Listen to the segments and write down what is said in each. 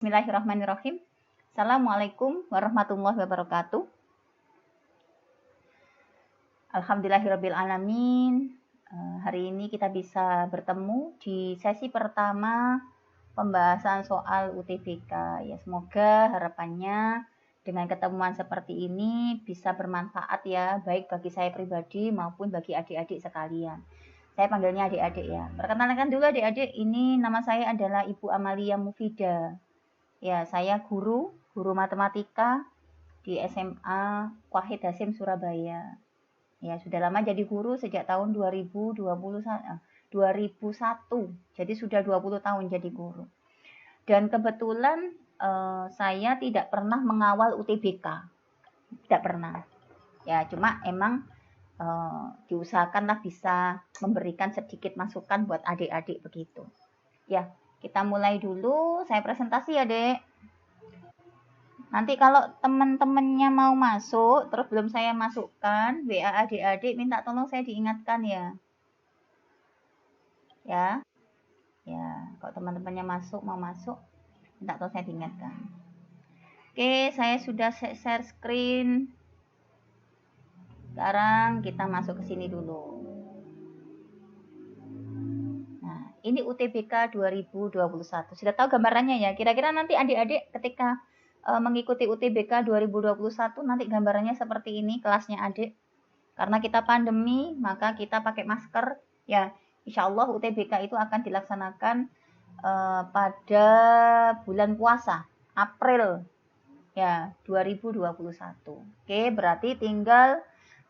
Bismillahirrahmanirrahim. Assalamualaikum warahmatullahi wabarakatuh. Alhamdulillahirabbil alamin. Hari ini kita bisa bertemu di sesi pertama pembahasan soal UTBK. Ya, semoga harapannya dengan ketemuan seperti ini bisa bermanfaat ya, baik bagi saya pribadi maupun bagi adik-adik sekalian. Saya panggilnya adik-adik ya. Perkenalkan dulu adik-adik, ini nama saya adalah Ibu Amalia Mufida. Ya, saya guru matematika di SMA Wahid Hasim Surabaya. Ya, sudah lama jadi guru sejak tahun 2001. Jadi sudah 20 tahun jadi guru. Dan kebetulan saya tidak pernah mengawal UTBK. Tidak pernah. Ya, cuma emang diusahakanlah bisa memberikan sedikit masukan buat adik-adik begitu. Ya, kita mulai dulu. Saya presentasi ya, Dek. Nanti kalau teman-temannya mau masuk, terus belum saya masukkan, WA adik-adik minta tolong saya diingatkan ya. Ya. Ya, kalau teman-temannya mau masuk, minta tolong saya diingatkan. Oke, saya sudah share screen. Sekarang kita masuk ke sini dulu. Nah, ini UTBK 2021. Sudah tahu gambarannya ya? Kira-kira nanti adik-adik ketika mengikuti UTBK 2021 nanti gambarannya seperti ini kelasnya adik. Karena kita pandemi, maka kita pakai masker. Ya, insya Allah UTBK itu akan dilaksanakan pada bulan puasa, April ya 2021. Oke, berarti tinggal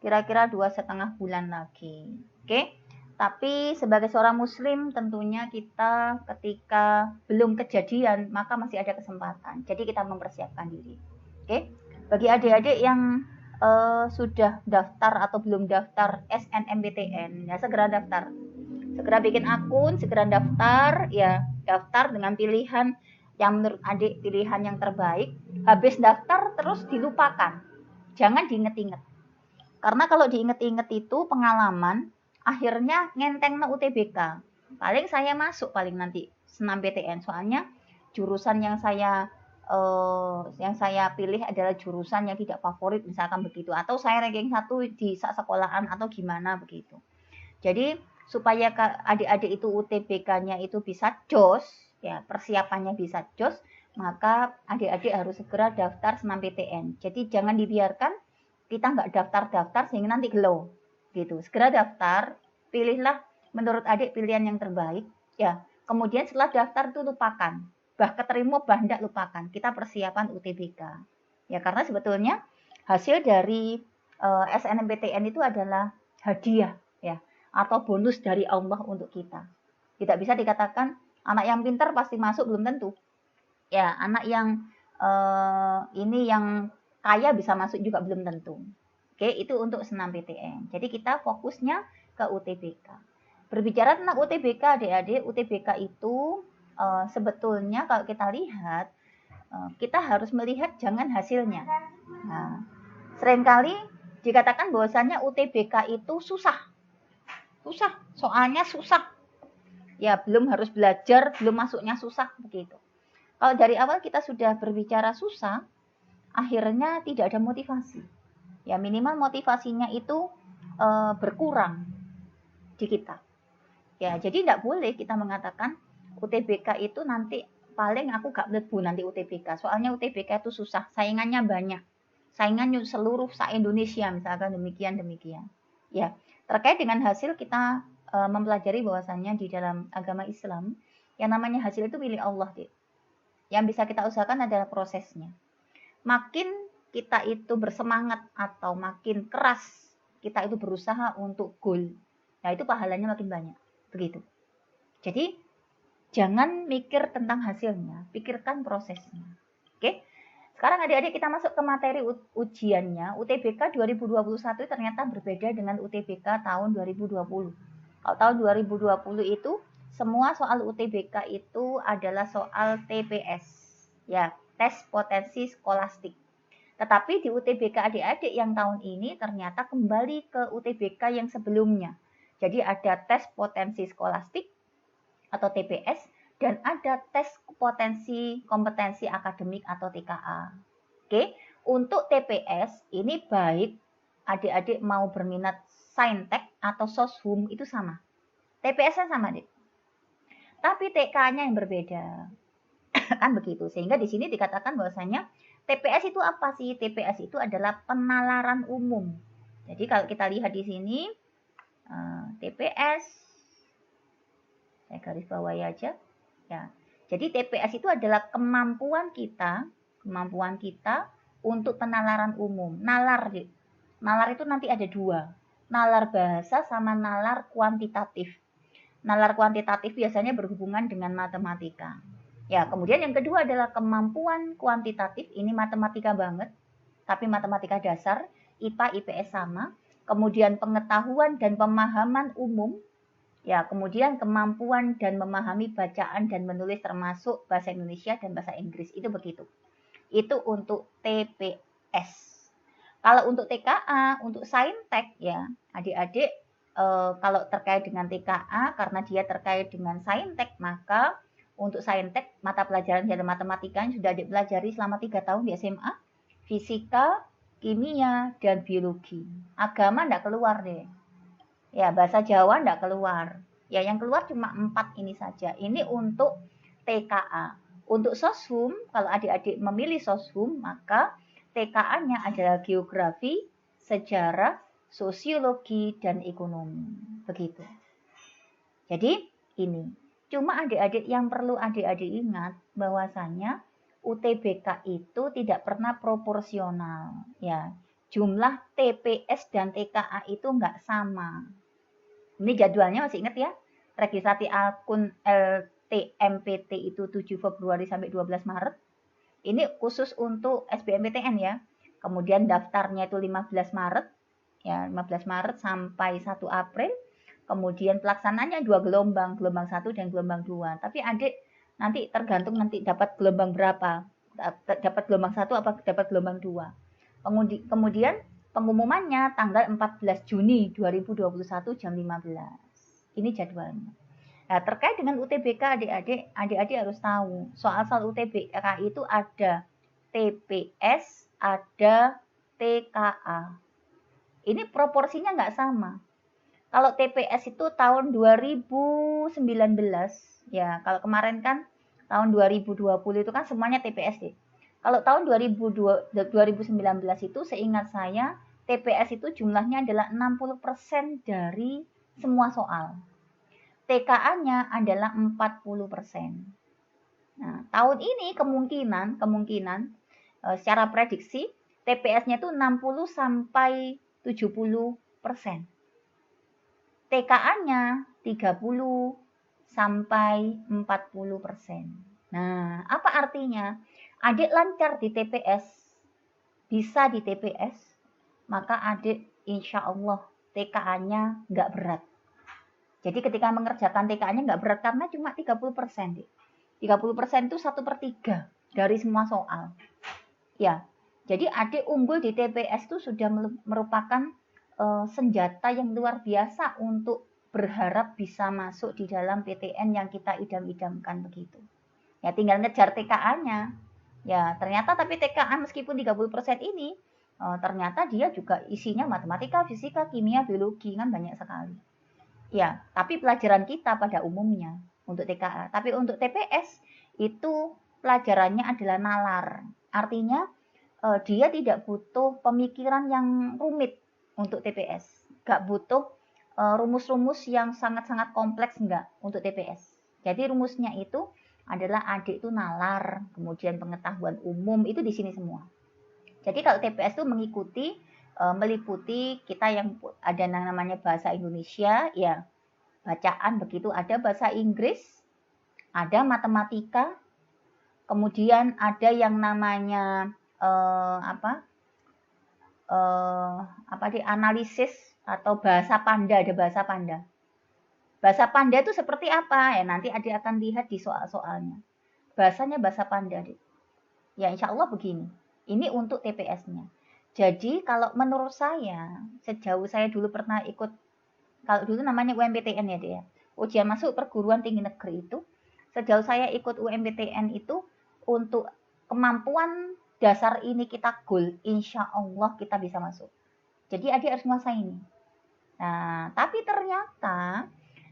kira-kira 2,5 bulan lagi. Oke. Tapi sebagai seorang muslim tentunya kita ketika belum kejadian maka masih ada kesempatan. Jadi kita mempersiapkan diri. Oke. Bagi adik-adik yang sudah daftar atau belum daftar SNMPTN, ya segera daftar. Segera bikin akun, segera daftar, ya daftar dengan pilihan yang menurut adik pilihan yang terbaik. Habis daftar terus dilupakan. Jangan diinget-inget. Karena kalau diinget-inget itu pengalaman akhirnya ngenteng na UTBK. Paling saya masuk paling nanti SNMPTN. Soalnya jurusan yang saya pilih adalah jurusan yang tidak favorit misalkan begitu, atau saya ranking 1 di sekolahan atau gimana begitu. Jadi supaya adik-adik itu UTBK-nya itu bisa jos, ya persiapannya bisa jos, maka adik-adik harus segera daftar SNMPTN. Jadi jangan dibiarkan kita nggak daftar-daftar sehingga nanti gelo gitu. Segera daftar, pilihlah menurut adik pilihan yang terbaik, ya. Kemudian setelah daftar itu lupakan, keterima ndak lupakan. Kita persiapan UTBK, ya karena sebetulnya hasil dari SNMPTN itu adalah hadiah, ya, atau bonus dari Allah untuk kita. Tidak bisa dikatakan anak yang pintar pasti masuk, belum tentu. Ya, anak yang ini yang kaya bisa masuk juga belum tentu. Oke, itu untuk SNMPTN. Jadi kita fokusnya ke UTBK. Berbicara tentang UTBK, adik-adik, UTBK itu sebetulnya kalau kita lihat, kita harus melihat jangan hasilnya. Nah, seringkali dikatakan bahwasanya UTBK itu susah. Susah, soalnya susah. Ya, belum harus belajar, belum masuknya susah begitu. Kalau dari awal kita sudah berbicara susah, akhirnya tidak ada motivasi. Ya, minimal motivasinya itu berkurang di kita. Ya, jadi tidak boleh kita mengatakan UTBK itu nanti paling aku gak mlebu nanti UTBK. Soalnya UTBK itu susah, saingannya banyak. Saingannya seluruh se-Indonesia misalkan demikian. Ya, terkait dengan hasil kita mempelajari bahwasannya di dalam agama Islam yang namanya hasil itu milik Allah, Dek. Yang bisa kita usahakan adalah prosesnya. Makin kita itu bersemangat atau makin keras kita itu berusaha untuk goal, nah itu pahalanya makin banyak, begitu. Jadi jangan mikir tentang hasilnya, pikirkan prosesnya. Oke? Sekarang adik-adik kita masuk ke materi ujiannya. UTBK 2021 ternyata berbeda dengan UTBK tahun 2020. Kalau tahun 2020 itu semua soal UTBK itu adalah soal TPS, ya, tes potensi skolastik. Tetapi di UTBK adik-adik yang tahun ini ternyata kembali ke UTBK yang sebelumnya. Jadi ada tes potensi skolastik atau TPS dan ada tes kompetensi akademik atau TKA. Oke, untuk TPS ini baik adik-adik mau berminat saintek atau soshum itu sama. TPS-nya sama, Dik. Tapi TK-nya yang berbeda. Kan begitu. Sehingga di sini dikatakan bahwasanya TPS itu apa sih? TPS itu adalah penalaran umum. Jadi kalau kita lihat di sini TPS, saya garis bawahi aja. Ya. Jadi TPS itu adalah kemampuan kita untuk penalaran umum. Nalar itu nanti ada dua. Nalar bahasa sama nalar kuantitatif. Nalar kuantitatif biasanya berhubungan dengan matematika. Ya, kemudian yang kedua adalah kemampuan kuantitatif. Ini matematika banget, tapi matematika dasar, IPA, IPS sama. Kemudian pengetahuan dan pemahaman umum. Ya, kemudian kemampuan dan memahami bacaan dan menulis termasuk bahasa Indonesia dan bahasa Inggris. Itu begitu. Itu untuk TPS. Kalau untuk TKA, untuk saintek ya, adik-adik kalau terkait dengan TKA karena dia terkait dengan saintek, maka untuk saintek mata pelajaran dalam matematika yang sudah dipelajari selama 3 tahun di SMA, fisika, kimia, dan biologi. Agama enggak keluar deh. Ya, bahasa Jawa enggak keluar. Ya, yang keluar cuma 4 ini saja. Ini untuk TKA. Untuk soshum, kalau adik-adik memilih soshum, maka TKA-nya adalah geografi, sejarah, sosiologi, dan ekonomi. Begitu. Jadi, ini. Cuma adik-adik yang perlu adik-adik ingat bahwasanya UTBK itu tidak pernah proporsional. Ya, jumlah TPS dan TKA itu enggak sama. Ini jadwalnya masih ingat ya? Registrasi akun LTMPT itu 7 Februari sampai 12 Maret. Ini khusus untuk SBMPTN ya. Kemudian daftarnya itu 15 Maret. Ya, 15 Maret sampai 1 April. Kemudian pelaksananya 2 gelombang, gelombang 1 dan gelombang 2. Tapi adik nanti tergantung nanti dapat gelombang berapa. Dapat gelombang 1 apa dapat gelombang 2. Kemudian pengumumannya tanggal 14 Juni 2021 jam 15. Ini jadwalnya. Nah, terkait dengan UTBK adik-adik harus tahu. Soal-soal UTBK itu ada TPS, ada TKA. Ini proporsinya nggak sama. Kalau TPS itu tahun 2019, ya kalau kemarin kan tahun 2020 itu kan semuanya TPS deh. Kalau tahun 2019 itu seingat saya TPS itu jumlahnya adalah 60% dari semua soal. TKA-nya adalah 40%. Nah, tahun ini kemungkinan secara prediksi TPS-nya itu 60 sampai 70%. TKA-nya 30 sampai 40%. Nah, apa artinya? Adik lancar di TPS, bisa di TPS, maka adik insya Allah TKA-nya nggak berat. Jadi ketika mengerjakan TKA-nya nggak berat karena cuma 30%. 30% itu 1/3 dari semua soal. Ya, jadi adik unggul di TPS itu sudah merupakan senjata yang luar biasa untuk berharap bisa masuk di dalam PTN yang kita idam-idamkan begitu. Ya tinggal ngejar TKA-nya. Ya ternyata tapi TKA meskipun 30% ini ternyata dia juga isinya matematika, fisika, kimia, biologi kan banyak sekali. Ya, tapi pelajaran kita pada umumnya untuk TKA. Tapi untuk TPS itu pelajarannya adalah nalar. Artinya dia tidak butuh pemikiran yang rumit untuk TPS. Gak butuh rumus-rumus yang sangat-sangat kompleks enggak untuk TPS. Jadi rumusnya itu adalah adik itu nalar, kemudian pengetahuan umum itu di sini semua. Jadi kalau TPS itu meliputi kita yang ada yang namanya bahasa Indonesia, ya bacaan begitu, ada bahasa Inggris, ada matematika, kemudian ada yang namanya analisis atau bahasa panda, ada bahasa panda. Bahasa panda itu seperti apa? Ya nanti adik akan lihat di soal-soalnya. Bahasanya bahasa panda, Adik. Ya insya Allah begini. Ini untuk TPS-nya. Jadi kalau menurut saya, sejauh saya dulu pernah ikut, kalau dulu namanya UMPTN ya dia, ujian masuk perguruan tinggi negeri itu, Sejauh saya ikut UMPTN itu, untuk kemampuan dasar ini kita goal, insya Allah kita bisa masuk. Jadi adik harus menguasai ini. Nah, tapi ternyata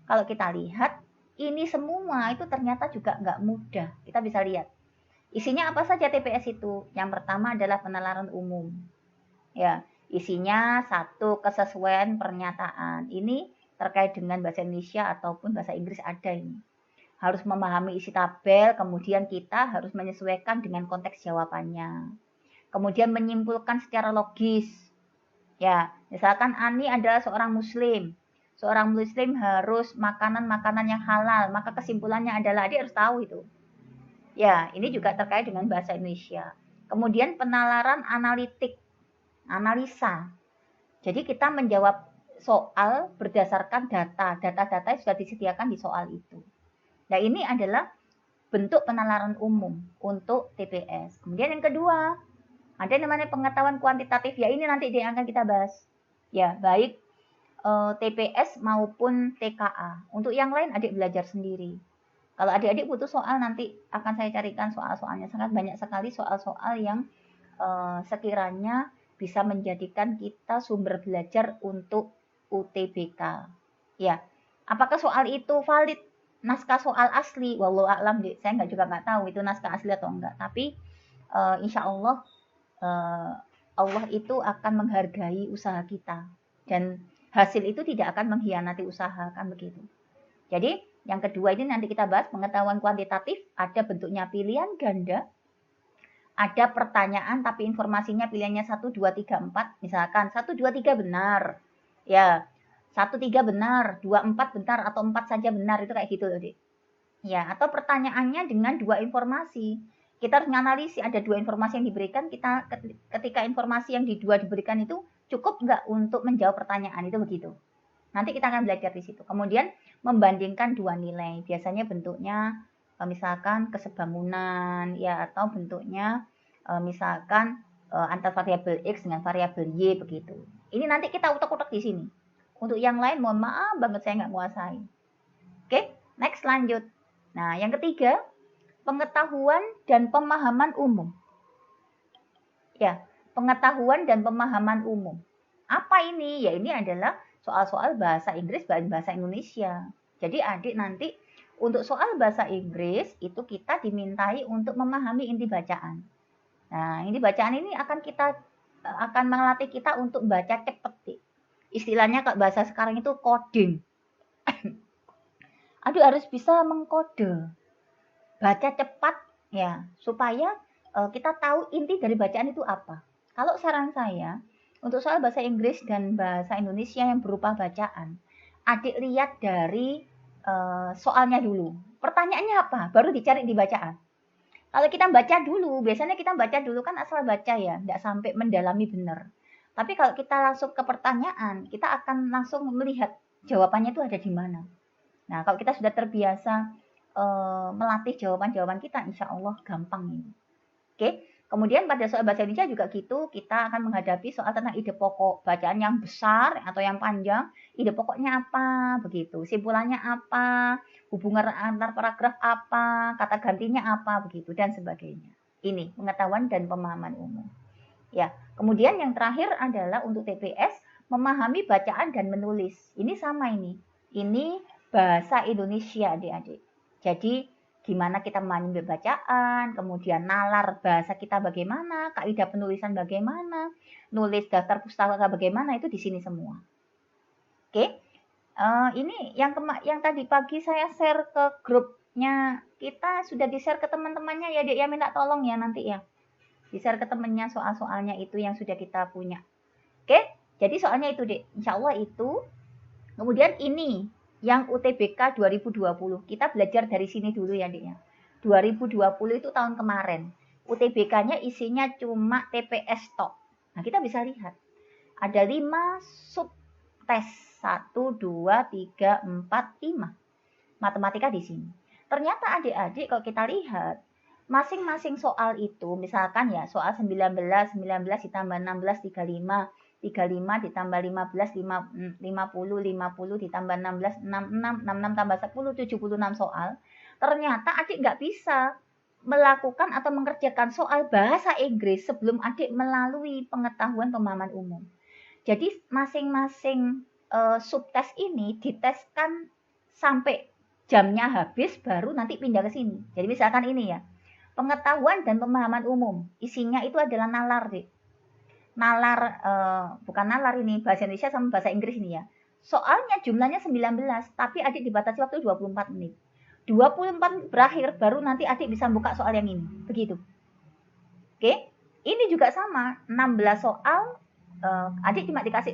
kalau kita lihat, ini semua itu ternyata juga nggak mudah. Kita bisa lihat. Isinya apa saja TPS itu? Yang pertama adalah penalaran umum. Ya, isinya satu, kesesuaian pernyataan. Ini terkait dengan bahasa Indonesia ataupun bahasa Inggris ada ini. Harus memahami isi tabel, kemudian kita harus menyesuaikan dengan konteks jawabannya. Kemudian menyimpulkan secara logis. Ya, misalkan Ani adalah seorang muslim. Seorang muslim harus makanan-makanan yang halal, maka kesimpulannya adalah adik harus tahu itu. Ya, ini juga terkait dengan bahasa Indonesia. Kemudian penalaran analitik, analisa. Jadi kita menjawab soal berdasarkan data. Data-data yang sudah disediakan di soal itu. Nah, ini adalah bentuk penalaran umum untuk TPS. Kemudian yang kedua, ada yang namanya pengetahuan kuantitatif. Ya, ini nanti yang akan kita bahas. Ya, baik TPS maupun TKA. Untuk yang lain adik belajar sendiri. Kalau adik-adik butuh soal, nanti akan saya carikan soal-soalnya. Sangat banyak sekali soal-soal yang sekiranya bisa menjadikan kita sumber belajar untuk UTBK. Ya, apakah soal itu valid? Naskah soal asli, wallahu a'lam, saya juga nggak tahu itu naskah asli atau enggak. Tapi insya Allah Allah itu akan menghargai usaha kita dan hasil itu tidak akan mengkhianati usaha, kan begitu. Jadi yang kedua ini nanti kita bahas pengetahuan kuantitatif, ada bentuknya pilihan ganda, ada pertanyaan tapi informasinya pilihannya 1, 2, 3, 4. Misalkan 1, 2, 3 benar. Ya, 1, 3 benar, 2, 4 benar, atau 4 saja benar, itu kayak gitu loh, Dik. Ya, atau pertanyaannya dengan 2 informasi. Kita harus menganalisis ada 2 informasi yang diberikan, kita ketika informasi yang diberikan itu cukup nggak untuk menjawab pertanyaan, itu begitu. Nanti kita akan belajar di situ. Kemudian membandingkan 2 nilai. Biasanya bentuknya misalkan kesebangunan, ya, atau bentuknya misalkan antar variabel X dengan variabel Y, begitu. Ini nanti kita utak-utak di sini. Untuk yang lain, mohon maaf banget saya nggak menguasai. Oke, next lanjut. Nah, yang ketiga, pengetahuan dan pemahaman umum. Ya, pengetahuan dan pemahaman umum. Apa ini? Ya, ini adalah soal-soal bahasa Inggris dan bahasa Indonesia. Jadi adik nanti untuk soal bahasa Inggris itu kita dimintai untuk memahami inti bacaan. Nah, inti bacaan ini akan melatih kita untuk baca cepat. Istilahnya kalau bahasa sekarang itu coding. Aduh, harus bisa mengkode. Baca cepat ya, supaya kita tahu inti dari bacaan itu apa. Kalau saran saya, untuk soal bahasa Inggris dan bahasa Indonesia yang berupa bacaan, adik lihat dari soalnya dulu. Pertanyaannya apa? Baru dicari di bacaan. Kalau kita baca dulu, biasanya kita baca dulu kan asal baca ya, tidak sampai mendalami benar. Tapi kalau kita langsung ke pertanyaan, kita akan langsung melihat jawabannya itu ada di mana. Nah, kalau kita sudah terbiasa melatih jawaban-jawaban kita, insya Allah gampang ini. Oke, kemudian pada soal bahasa Indonesia juga gitu, kita akan menghadapi soal tentang ide pokok, bacaan yang besar atau yang panjang, ide pokoknya apa, begitu, simpulannya apa, hubungan antar paragraf apa, kata gantinya apa, begitu, dan sebagainya. Ini pengetahuan dan pemahaman umum. Ya, kemudian yang terakhir adalah untuk TPS, memahami bacaan dan menulis. Ini sama ini. Ini bahasa Indonesia, adik-adik. Jadi, gimana kita memahami bacaan, kemudian nalar bahasa kita bagaimana, kaidah penulisan bagaimana, nulis daftar pustaka bagaimana, itu di sini semua. Oke, ini yang tadi pagi saya share ke grupnya, kita sudah di-share ke teman-temannya ya, Dek, ya, minta tolong ya nanti ya. Di-share ke temennya soal-soalnya itu yang sudah kita punya. Oke, jadi soalnya itu, Dek. Insya Allah itu. Kemudian ini yang UTBK 2020. Kita belajar dari sini dulu ya, Dek, ya. 2020 itu tahun kemarin. UTBK-nya isinya cuma TPS tok. Nah, kita bisa lihat. Ada 5 sub tes. 1, 2, 3, 4, 5. Matematika di sini. Ternyata adik-adik kalau kita lihat, masing-masing soal itu, misalkan ya, soal 19 ditambah 16, 35, 35 ditambah 15, 50 ditambah 16, 66 tambah 10, 76 soal. ternyata adik nggak bisa melakukan atau mengerjakan soal bahasa Inggris sebelum adik melalui pengetahuan pemahaman umum. Jadi masing-masing subtes ini diteskan sampai jamnya habis baru nanti pindah ke sini. Jadi misalkan ini ya, pengetahuan dan pemahaman umum. Isinya itu adalah nalar, Dik. Nalar, bukan nalar ini, bahasa Indonesia sama bahasa Inggris ini ya. Soalnya jumlahnya 19, tapi adik dibatasi waktu 24 menit. 24 menit berakhir, baru nanti adik bisa buka soal yang ini. Begitu. Oke, ini juga sama. 16 soal, adik cuma dikasih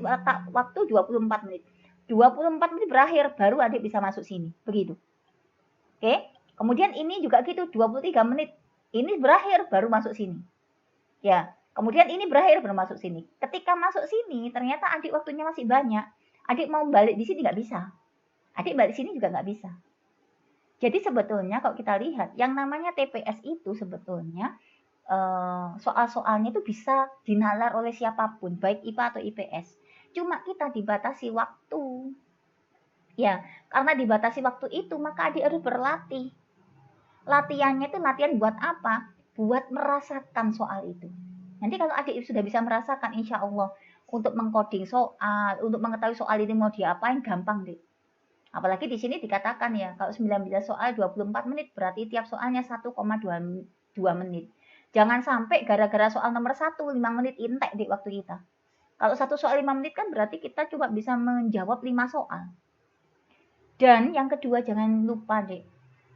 waktu 24 menit. 24 menit berakhir, baru adik bisa masuk sini. Begitu. Oke, kemudian ini juga gitu, 23 menit. Ini berakhir, baru masuk sini. Ya, kemudian ini berakhir, baru masuk sini. Ketika masuk sini, ternyata adik waktunya masih banyak. Adik mau balik di sini nggak bisa. Adik balik sini juga nggak bisa. Jadi sebetulnya kalau kita lihat, yang namanya TPS itu sebetulnya soal-soalnya itu bisa dinalar oleh siapapun, baik IPA atau IPS. Cuma kita dibatasi waktu. Ya, karena dibatasi waktu itu, maka adik harus berlatih. Latihannya itu latihan buat apa? Buat merasakan soal itu. Nanti kalau adik sudah bisa merasakan, insya Allah, untuk mengcoding soal, untuk mengetahui soal ini mau diapain, gampang deh. Apalagi di sini dikatakan ya, kalau 19 soal 24 menit, berarti tiap soalnya 1,2 menit. Jangan sampai gara-gara soal nomor 1, 5 menit intek di waktu kita. Kalau satu soal 5 menit kan berarti kita cuma bisa menjawab 5 soal. Dan yang kedua, jangan lupa deh,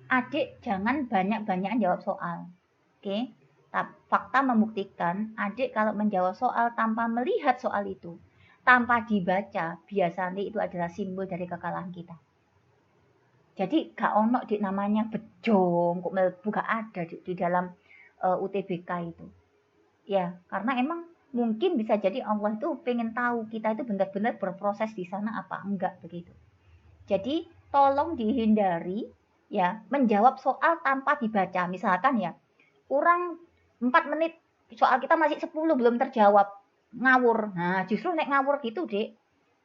adik jangan banyak-banyakan jawab soal. Oke? Fakta membuktikan, adik kalau menjawab soal tanpa melihat soal itu, tanpa dibaca, biasanya itu adalah simbol dari kekalahan kita. Jadi gak ono di namanya bejong, kok mlebu gak ada di dalam UTBK itu. Ya, karena emang mungkin bisa jadi Allah itu pengen tahu kita itu benar-benar berproses di sana apa enggak begitu. Jadi tolong dihindari ya menjawab soal tanpa dibaca. Misalkan ya, kurang 4 menit soal kita masih 10 belum terjawab, ngawur. Nah, justru nek ngawur gitu, Dek.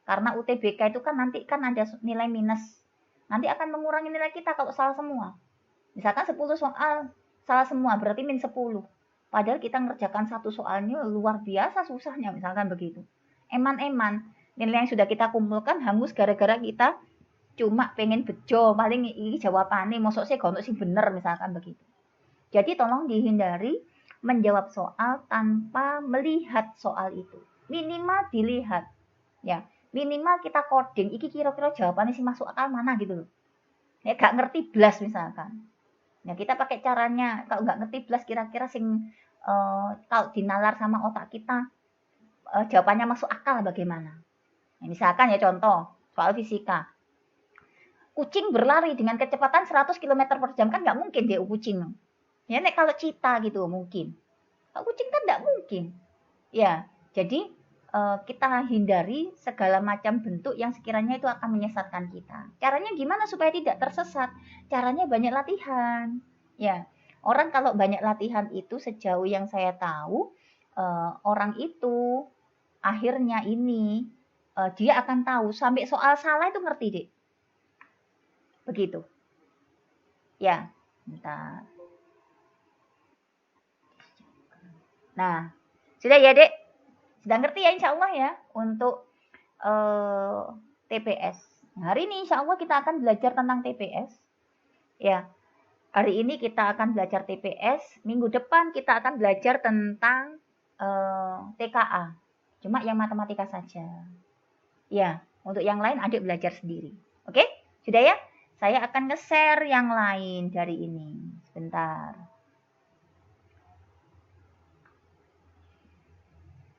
Karena UTBK itu kan nanti kan ada nilai minus. Nanti akan mengurangi nilai kita kalau salah semua. Misalkan 10 soal salah semua, berarti min 10. Padahal kita ngerjakan satu soalnya luar biasa susahnya, misalkan begitu. Eman-eman, nilai yang sudah kita kumpulkan hangus gara-gara kita cuma pengen bejo, paling ini jawabannya, mosok sih gak sih bener, misalkan begitu. Jadi tolong dihindari menjawab soal tanpa melihat soal itu. Minimal dilihat. Ya, minimal kita coding, iki kira-kira jawabannya sih masuk akal mana gitu loh. Ya gak ngerti blas misalkan. Ya kita pakai caranya, kalau gak ngerti blas kira-kira sing kalau dinalar sama otak kita jawabannya masuk akal bagaimana. Ya, misalkan ya contoh, soal fisika. Kucing berlari dengan kecepatan 100 km per jam kan nggak mungkin dia kucing. Ya nek kalau cita gitu mungkin. Kalau kucing kan nggak mungkin. Ya, jadi kita hindari segala macam bentuk yang sekiranya itu akan menyesatkan kita. Caranya gimana supaya tidak tersesat? Caranya banyak latihan. Ya, orang kalau banyak latihan itu sejauh yang saya tahu, orang itu akhirnya ini dia akan tahu sampai soal salah itu ngerti deh. Begitu. Ya, bentar. Nah, sudah ya dek? Sudah ngerti ya insya Allah ya untuk TPS. Nah, hari ini insya Allah kita akan belajar tentang TPS. Ya, hari ini kita akan belajar TPS. Minggu depan kita akan belajar tentang TKA. Cuma yang matematika saja. Ya, untuk yang lain adik belajar sendiri. Oke? Sudah ya? Saya akan nge-share yang lain dari ini. Sebentar.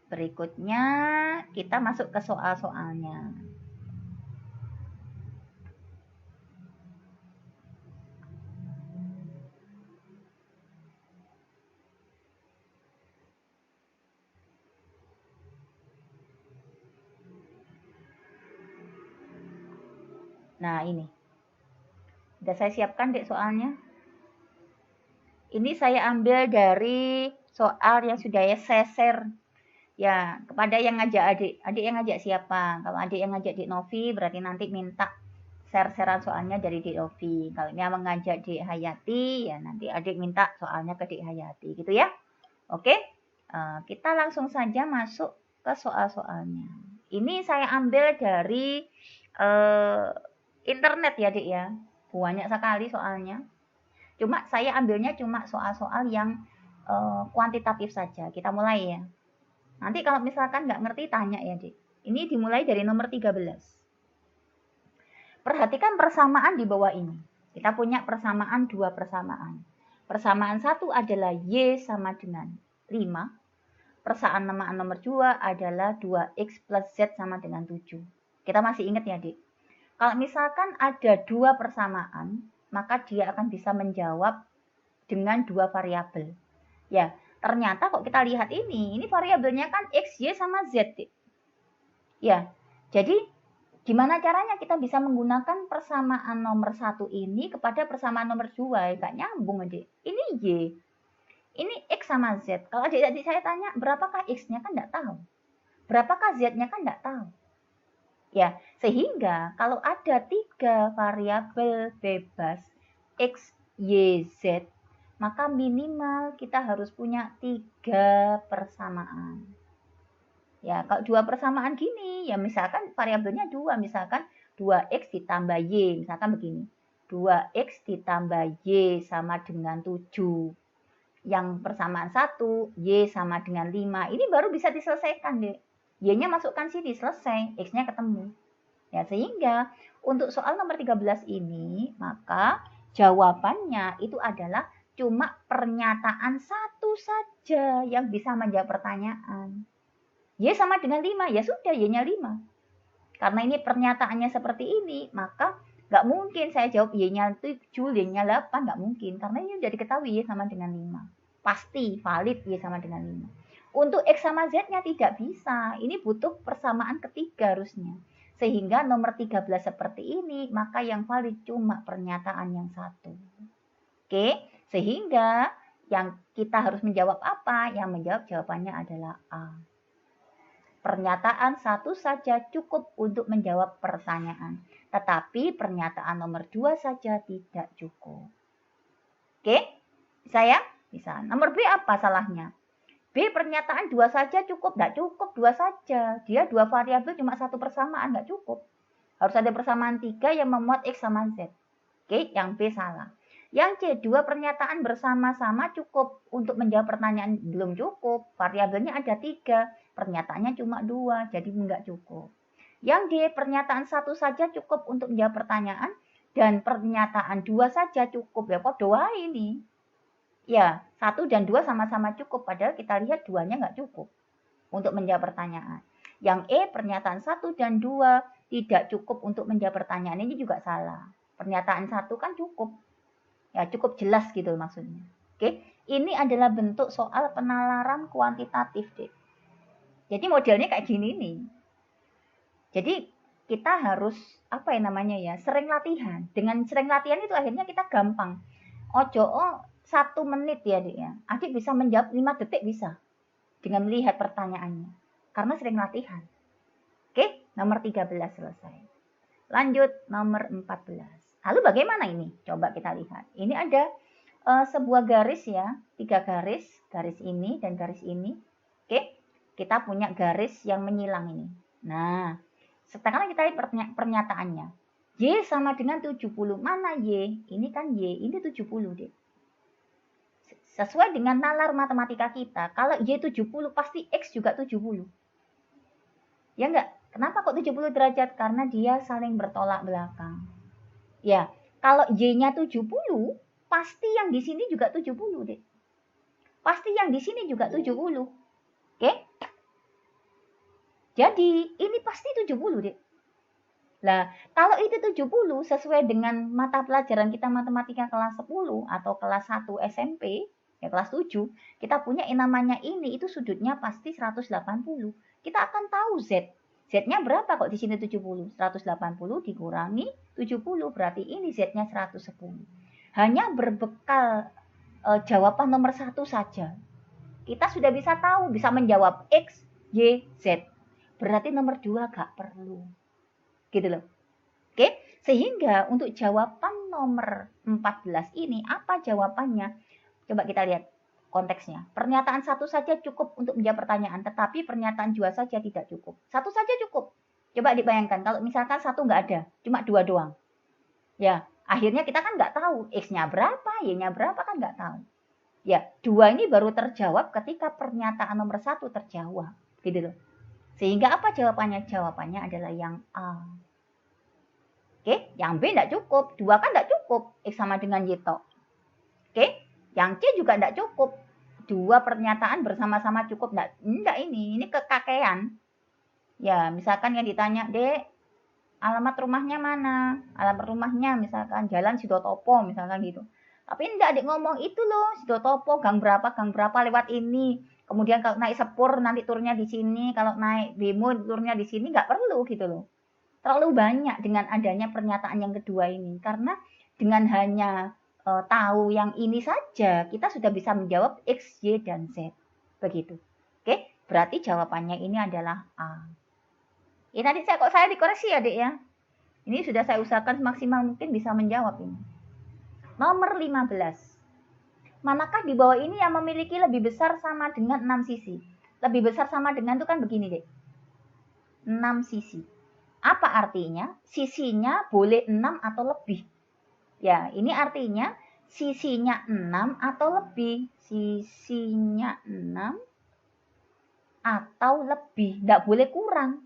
Berikutnya kita masuk ke soal-soalnya. Nah ini. Sudah saya siapkan dek soalnya. Ini saya ambil dari soal yang sudah saya share. Ya, kepada yang ngajak adik. Adik yang ngajak siapa? Kalau adik yang ngajak Dik Novi, berarti nanti minta share-sharean soalnya dari Dek Rofi. Kalau ini mengajak Dek Hayati, ya nanti adik minta soalnya ke Dek Hayati, gitu ya. Oke, kita langsung saja masuk ke soal-soalnya. Ini saya ambil dari internet ya, Dek ya. Banyak sekali soalnya. Cuma saya ambilnya cuma soal-soal yang kuantitatif saja. Kita mulai ya. Nanti kalau misalkan nggak ngerti, tanya ya, Dek. Ini dimulai dari nomor 13. Perhatikan persamaan di bawah ini. Kita punya persamaan 2 persamaan. Persamaan 1 adalah Y sama dengan 5. Persamaan nomor 2 adalah 2X plus Z sama dengan 7. Kita masih ingat ya, Dek. Kalau misalkan ada 2 persamaan, maka dia akan bisa menjawab dengan 2 variabel. Ya, ternyata kok kita lihat ini variabelnya kan X, Y, sama Z. Ya, jadi gimana caranya kita bisa menggunakan persamaan nomor 1 ini kepada persamaan nomor 2? Gak nyambung, adik. Ini Y, ini X sama Z. Kalau adik-adik saya tanya, berapakah X-nya? Kan nggak tahu. Berapakah Z-nya? Kan nggak tahu. Ya, sehingga kalau ada 3 variabel bebas X, Y, Z, maka minimal kita harus punya 3 persamaan. Ya, kalau 2 persamaan gini, ya misalkan variabelnya 2, misalkan 2X ditambah Y, misalkan begini. 2X ditambah Y sama dengan 7. Yang persamaan 1, Y sama dengan 5. Ini baru bisa diselesaikan, Dek. Y-nya masukkan sini, selesai. X-nya ketemu. Ya, sehingga untuk soal nomor 13 ini, maka jawabannya itu adalah cuma pernyataan 1 saja yang bisa menjawab pertanyaan. Y sama dengan 5, ya sudah, Y-nya 5. Karena ini pernyataannya seperti ini, maka nggak mungkin saya jawab Y-nya 7, Y-nya 8, nggak mungkin. Karena ini sudah diketahui Y sama dengan 5. Pasti valid Y sama dengan 5. Untuk X sama Z-nya tidak bisa. Ini butuh persamaan ketiga harusnya. Sehingga nomor 13 seperti ini, maka yang valid cuma pernyataan yang 1. Oke, sehingga yang kita harus menjawab apa? Yang menjawab jawabannya adalah A. Pernyataan 1 saja cukup untuk menjawab pertanyaan. Tetapi pernyataan nomor 2 saja tidak cukup. Oke, bisa ya? Bisa. Nomor B apa salahnya? B pernyataan 2 saja cukup. Tidak cukup 2 saja. Dia 2 variabel cuma 1 persamaan. Tidak cukup. Harus ada persamaan 3 yang memuat X sama Z. Oke, yang B salah. Yang C, 2 pernyataan bersama-sama cukup untuk menjawab pertanyaan. Belum cukup. Variabelnya ada 3. Pernyataannya cuma 2. Jadi enggak cukup. Yang D, pernyataan 1 saja cukup untuk menjawab pertanyaan. Dan pernyataan 2 saja cukup. Ya kok doa ini? Ya, 1 dan 2 sama-sama cukup. Padahal kita lihat 2-nya enggak cukup untuk menjawab pertanyaan. Yang E, pernyataan 1 dan 2 tidak cukup untuk menjawab pertanyaan. Ini juga salah. Pernyataan 1 kan cukup. Ya, cukup jelas gitu maksudnya. Oke, ini adalah bentuk soal penalaran kuantitatif, Dek. Jadi modelnya kayak gini nih. Jadi kita harus sering latihan. Dengan sering latihan itu akhirnya kita gampang. Ojo 1 menit ya, Dek ya. Adik bisa menjawab 5 detik bisa. Dengan melihat pertanyaannya. Karena sering latihan. Oke, nomor 13 selesai. Lanjut nomor 14. Lalu bagaimana ini? Coba kita lihat. Ini ada sebuah garis ya. 3 garis. Garis ini dan garis ini. Oke, kita punya garis yang menyilang ini. Nah, sekarang kita lihat pernyataannya. Y sama dengan 70. Mana Y? Ini kan Y. Ini 70, deh. Sesuai dengan nalar matematika kita. Kalau Y 70, pasti X juga 70. Ya enggak? Kenapa kok 70 derajat? Karena dia saling bertolak belakang. Ya, kalau Y-nya 70, pasti yang di sini juga 70, deh. Pasti yang di sini juga 70. Oke? Jadi, ini pasti 70, deh. Lah, kalau itu 70 sesuai dengan mata pelajaran kita matematika kelas 10 atau kelas 1 SMP, ya kelas 7, kita punya yang namanya ini, itu sudutnya pasti 180. Kita akan tahu Z. Z-nya berapa kok di sini 70? 180 dikurangi 70, berarti ini Z-nya 110. Hanya berbekal jawaban nomor 1 saja. Kita sudah bisa tahu, bisa menjawab X, Y, Z. Berarti nomor 2 gak perlu. Gitu loh. Oke, Sehingga untuk jawaban nomor 14 ini, apa jawabannya? Coba kita lihat konteksnya. Pernyataan satu saja cukup untuk menjawab pertanyaan, tetapi pernyataan dua saja tidak cukup. Satu saja cukup. Coba dibayangkan, kalau misalkan satu nggak ada, cuma dua doang. Ya, akhirnya kita kan nggak tahu X-nya berapa, Y-nya berapa, kan nggak tahu. Ya, dua ini baru terjawab ketika pernyataan nomor satu terjawab. Gitu loh. Sehingga apa jawabannya? Jawabannya adalah yang A. Oke, yang B tidak cukup. Dua kan tidak cukup. X sama dengan Y tok. Oke, yang C juga tidak cukup. Dua pernyataan bersama-sama cukup. Tidak ini kekakean. Ya, misalkan yang ditanya, Dek, alamat rumahnya mana? Alamat rumahnya misalkan Jalan Sidotopo, misalkan gitu. Tapi tidak adik ngomong itu loh, Sidotopo, gang berapa lewat ini. Kemudian kalau naik Sepur nanti turnya di sini, kalau naik Bemo turnya di sini, nggak perlu gitu loh. Terlalu banyak dengan adanya pernyataan yang kedua ini. Karena dengan hanya tahu yang ini saja, kita sudah bisa menjawab X, Y, dan Z. Begitu. Oke, berarti jawabannya ini adalah A. Ya tadi saya dikoreksi ya, Dek ya. Ini sudah saya usahakan semaksimal mungkin bisa menjawab ini. Nomor 15. Manakah di bawah ini yang memiliki lebih besar sama dengan 6 sisi? Lebih besar sama dengan itu kan begini, Dek. 6 sisi. Apa artinya? Sisinya boleh 6 atau lebih. Ya, ini artinya sisinya 6 atau lebih. Sisinya 6 atau lebih. Tidak boleh kurang.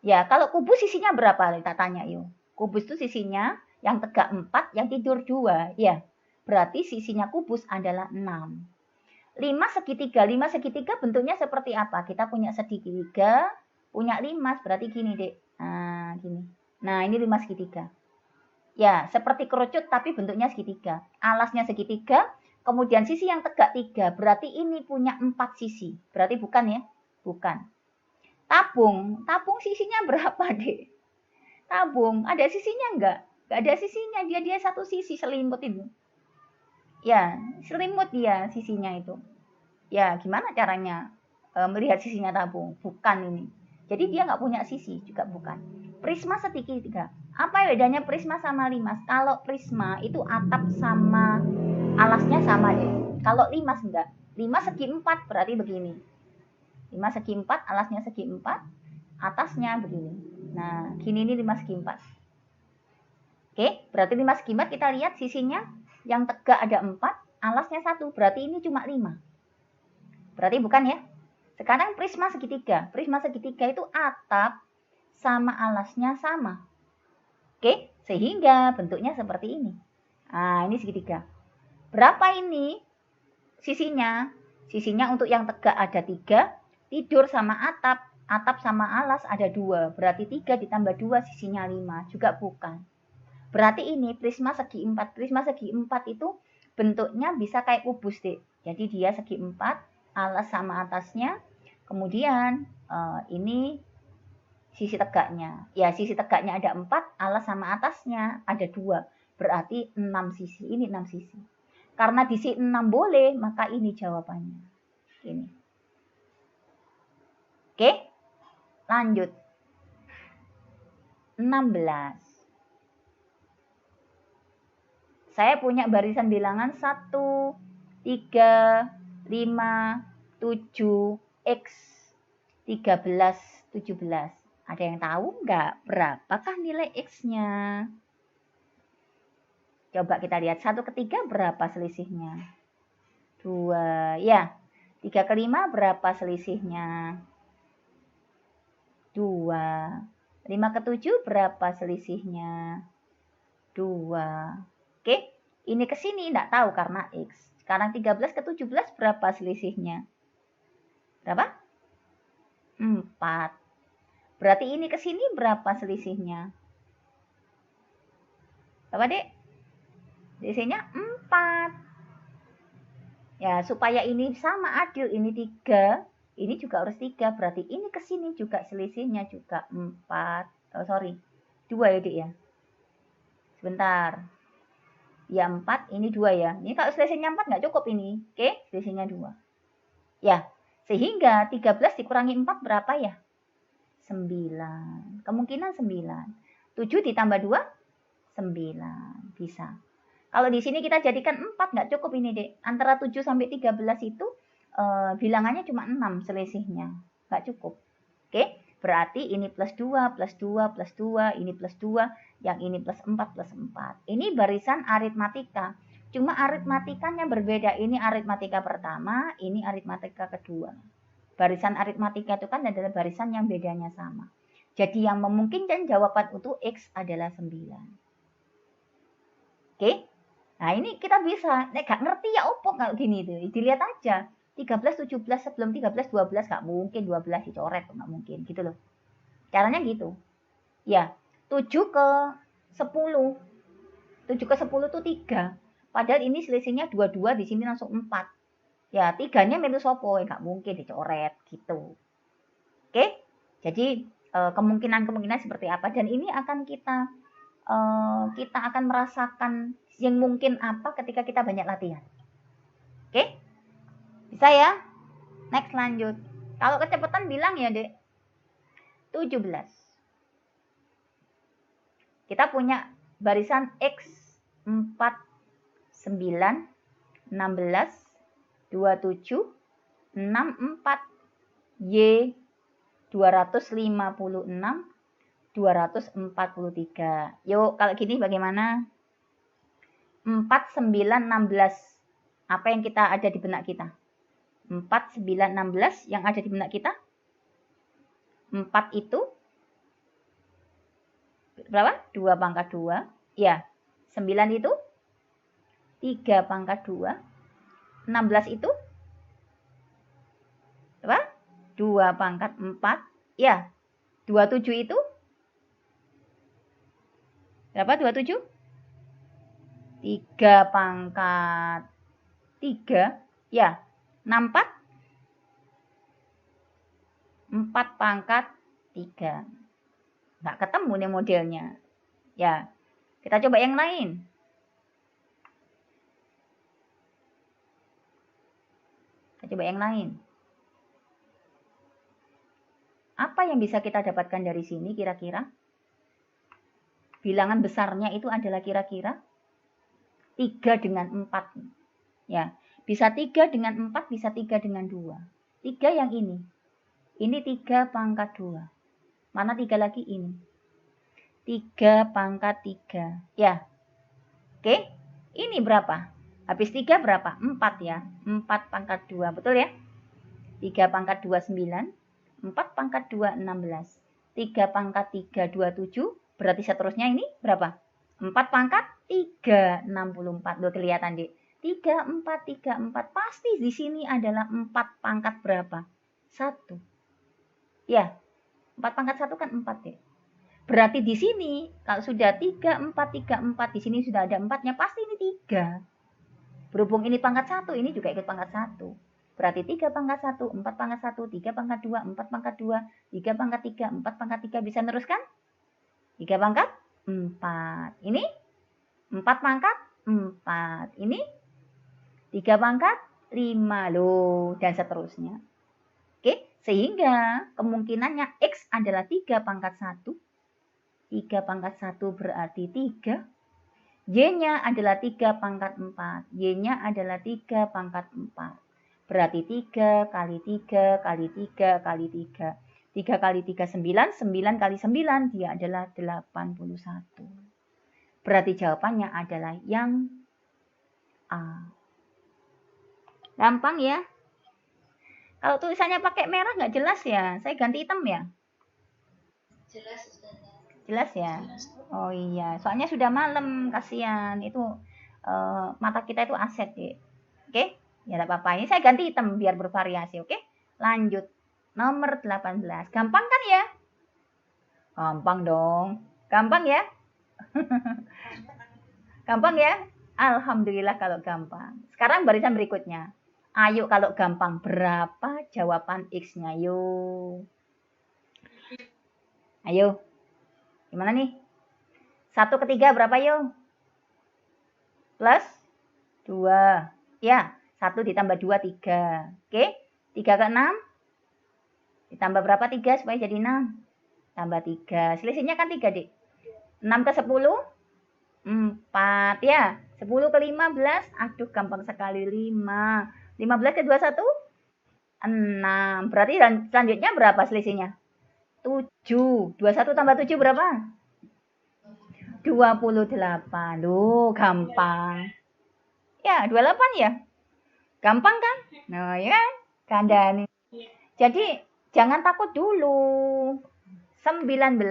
Ya, kalau kubus sisinya berapa? Kita tanya yuk. Kubus itu sisinya yang tegak 4, yang tidur 2. Ya, berarti sisinya kubus adalah 6. 5 segitiga. 5 segitiga bentuknya seperti apa? Kita punya segitiga, punya 5. Berarti gini, Dek. Nah, gini. Nah, ini 5 segitiga. Ya, seperti kerucut tapi bentuknya segitiga. Alasnya segitiga, kemudian sisi yang tegak 3. Berarti ini punya 4 sisi. Berarti bukan ya? Bukan. Tabung sisinya berapa, Dek? Tabung, ada sisinya enggak? Enggak ada sisinya, dia satu sisi selimut itu. Ya, selimut dia sisinya itu. Ya, gimana caranya melihat sisinya tabung? Bukan ini. Jadi dia nggak punya sisi, juga bukan. Prisma segitiga. Apa bedanya prisma sama limas? Kalau prisma itu atap sama alasnya sama, Dek. Kalau limas enggak. Limas segi 4 berarti begini. 5 segi 4, alasnya segi 4, atasnya begini. Nah, gini ini 5 segi 4. Oke, berarti 5 segi 4 kita lihat sisinya yang tegak ada 4, alasnya 1. Berarti ini cuma 5. Berarti bukan ya? Sekarang prisma segitiga. Prisma segitiga itu atap sama alasnya sama. Oke, sehingga bentuknya seperti ini. Nah, ini segitiga. Berapa ini sisinya? Sisinya untuk yang tegak ada 3, tidur sama atap sama alas ada 2. Berarti 3 ditambah 2 sisinya 5. Juga bukan. Berarti ini prisma segi 4. Prisma segi 4 itu bentuknya bisa kayak kubus, Dek. Jadi dia segi 4, alas sama atasnya. Kemudian ini sisi tegaknya. Ya, sisi tegaknya ada 4, alas sama atasnya ada 2. Berarti 6 sisi. Ini 6 sisi. Karena di sini 6 boleh, maka ini jawabannya. Ini. Oke, lanjut. 16. Saya punya barisan bilangan 1, 3, 5, 7, X, 13, 17. Ada yang tahu nggak berapakah nilai X-nya? Coba kita lihat 1 ke 3 berapa selisihnya? 2, ya. 3 ke 5 berapa selisihnya? 2. 5 ke 7 berapa selisihnya? 2. Oke, ini ke sini enggak tahu karena X. Sekarang 13 ke 17 berapa selisihnya? Berapa? 4. Berarti ini ke sini berapa selisihnya? Berapa, Dek? Selisihnya 4. Ya, supaya ini sama adil, ini 3, ini juga harus 3. Berarti ini ke sini juga selisihnya juga 4. Oh, sorry. 2 ya, Dek ya. Sebentar. Ya 4, ini 2 ya. Ini kalau selisihnya 4 nggak cukup ini. Oke, selisihnya 2. Ya, sehingga 13 dikurangi 4 berapa ya? 9. Kemungkinan 9. 7 ditambah 2, 9. Bisa. Kalau di sini kita jadikan 4, nggak cukup ini, Dek. Antara 7 sampai 13 itu bilangannya cuma 6 selisihnya. Nggak cukup. Oke? Berarti ini plus 2, plus 2, plus 2, ini plus 2, yang ini plus 4, plus 4. Ini barisan aritmatika. Cuma aritmatikanya berbeda. Ini aritmatika pertama, ini aritmatika kedua. Barisan aritmatika itu kan adalah barisan yang bedanya sama. Jadi yang memungkinkan jawaban untuk X adalah 9. Oke? Nah ini kita bisa. Nek gak ngerti ya opo kalau gini itu. Dilihat aja. 13, 17 sebelum 13, 12 gak mungkin 12 dicoret. Gak mungkin gitu loh. Caranya gitu. Ya. 7 ke 10. 7 ke 10 itu 3. Padahal ini selisihnya 22, di sini langsung 4. Ya, 3-nya melu sopo, gak mungkin dicoret gitu. Oke? Jadi kemungkinan-kemungkinan seperti apa, dan ini akan kita akan merasakan yang mungkin apa ketika kita banyak latihan. Oke? Bisa ya? Next, lanjut. Kalau kecepatan bilang ya, Dek. 17. Kita punya barisan X 4, 9, 16, 27, 64, Y 256, 243. Yuk, kalau gini bagaimana? 4, 9, 16. Apa yang kita ada di benak kita? 4, 9, 16 yang ada di benak kita? 4 itu berapa? 2 pangkat 2. Ya. 9 itu 3 pangkat 2. 16 itu berapa? 2 pangkat 4. Ya. 27 itu berapa 27? 3 pangkat 3. Ya. 64? 4 pangkat 3. Nggak ketemu nih modelnya. Ya. Kita coba yang lain. Kita coba yang lain. Apa yang bisa kita dapatkan dari sini kira-kira? Bilangan besarnya itu adalah kira-kira 3 dengan 4. Ya, bisa 3 dengan 4, bisa 3 dengan 2. 3 yang ini. Ini 3 pangkat 2. Mana 3 lagi ini? 3 pangkat 3. Ya. Oke. Ini berapa? Habis 3 berapa? 4 ya. 4 pangkat 2. Betul ya? 3 pangkat 2, 9. 4 pangkat 2, 16. 3 pangkat 3, 27. Berarti seterusnya ini berapa? 4 pangkat 3, 64. Loh, kelihatan, Dek. 3, 4, 3, 4. Pasti di sini adalah 4 pangkat berapa? 1. Ya, 4 pangkat 1 kan 4, Dek. Berarti di sini, kalau sudah 3, 4, 3, 4, di sini sudah ada 4-nya, pasti ini 3. Berhubung ini pangkat 1, ini juga ikut pangkat 1. Berarti 3 pangkat 1, 4 pangkat 1, 3 pangkat 2, 4 pangkat 2, 3 pangkat 3, 4 pangkat 3. Bisa teruskan? 3 pangkat 4. Ini 4 pangkat 4. Ini 3 pangkat 5. Loh, dan seterusnya. Oke, sehingga kemungkinannya X adalah 3 pangkat 1. 3 pangkat 1 berarti 3. Y-nya adalah 3 pangkat 4. Y-nya adalah 3 pangkat 4. Berarti 3 kali 3 kali 3 kali 3. 3 kali 3, 9. 9 kali 9, dia adalah 81. Berarti jawabannya adalah yang A. Gampang ya? Kalau tulisannya pakai merah nggak jelas ya? Saya ganti hitam ya? Jelas. Jelas ya? Oh iya, soalnya sudah malam, kasihan. Itu mata kita itu aset, ya. Oke? Ya tidak apa-apa. Ini saya ganti hitam biar bervariasi, oke? Lanjut. Nomor 18. Gampang kan ya? Gampang dong. Gampang ya? Gampang ya? Alhamdulillah kalau gampang. Sekarang barisan berikutnya. Ayo kalau gampang, berapa jawaban X-nya? Yuk. Ayo. Gimana nih? 1 ke 3 berapa yuk? Plus 2. Ya, 1 ditambah 2, 3. Oke? 3 ke 6. Ditambah berapa 3 supaya jadi 6? Tambah 3. Selisihnya kan 3, Dik. 6 ke 10? 4 ya. 10 ke 15? Aduh, gampang sekali 5. 15 ke 21? 6. Berarti selanjutnya berapa selisihnya? 7. 21 tambah 7 berapa? 28. Loh, gampang. Ya, 28 ya. Gampang kan? Nah, ya kan? Kandani. Jadi, jangan takut dulu. 19.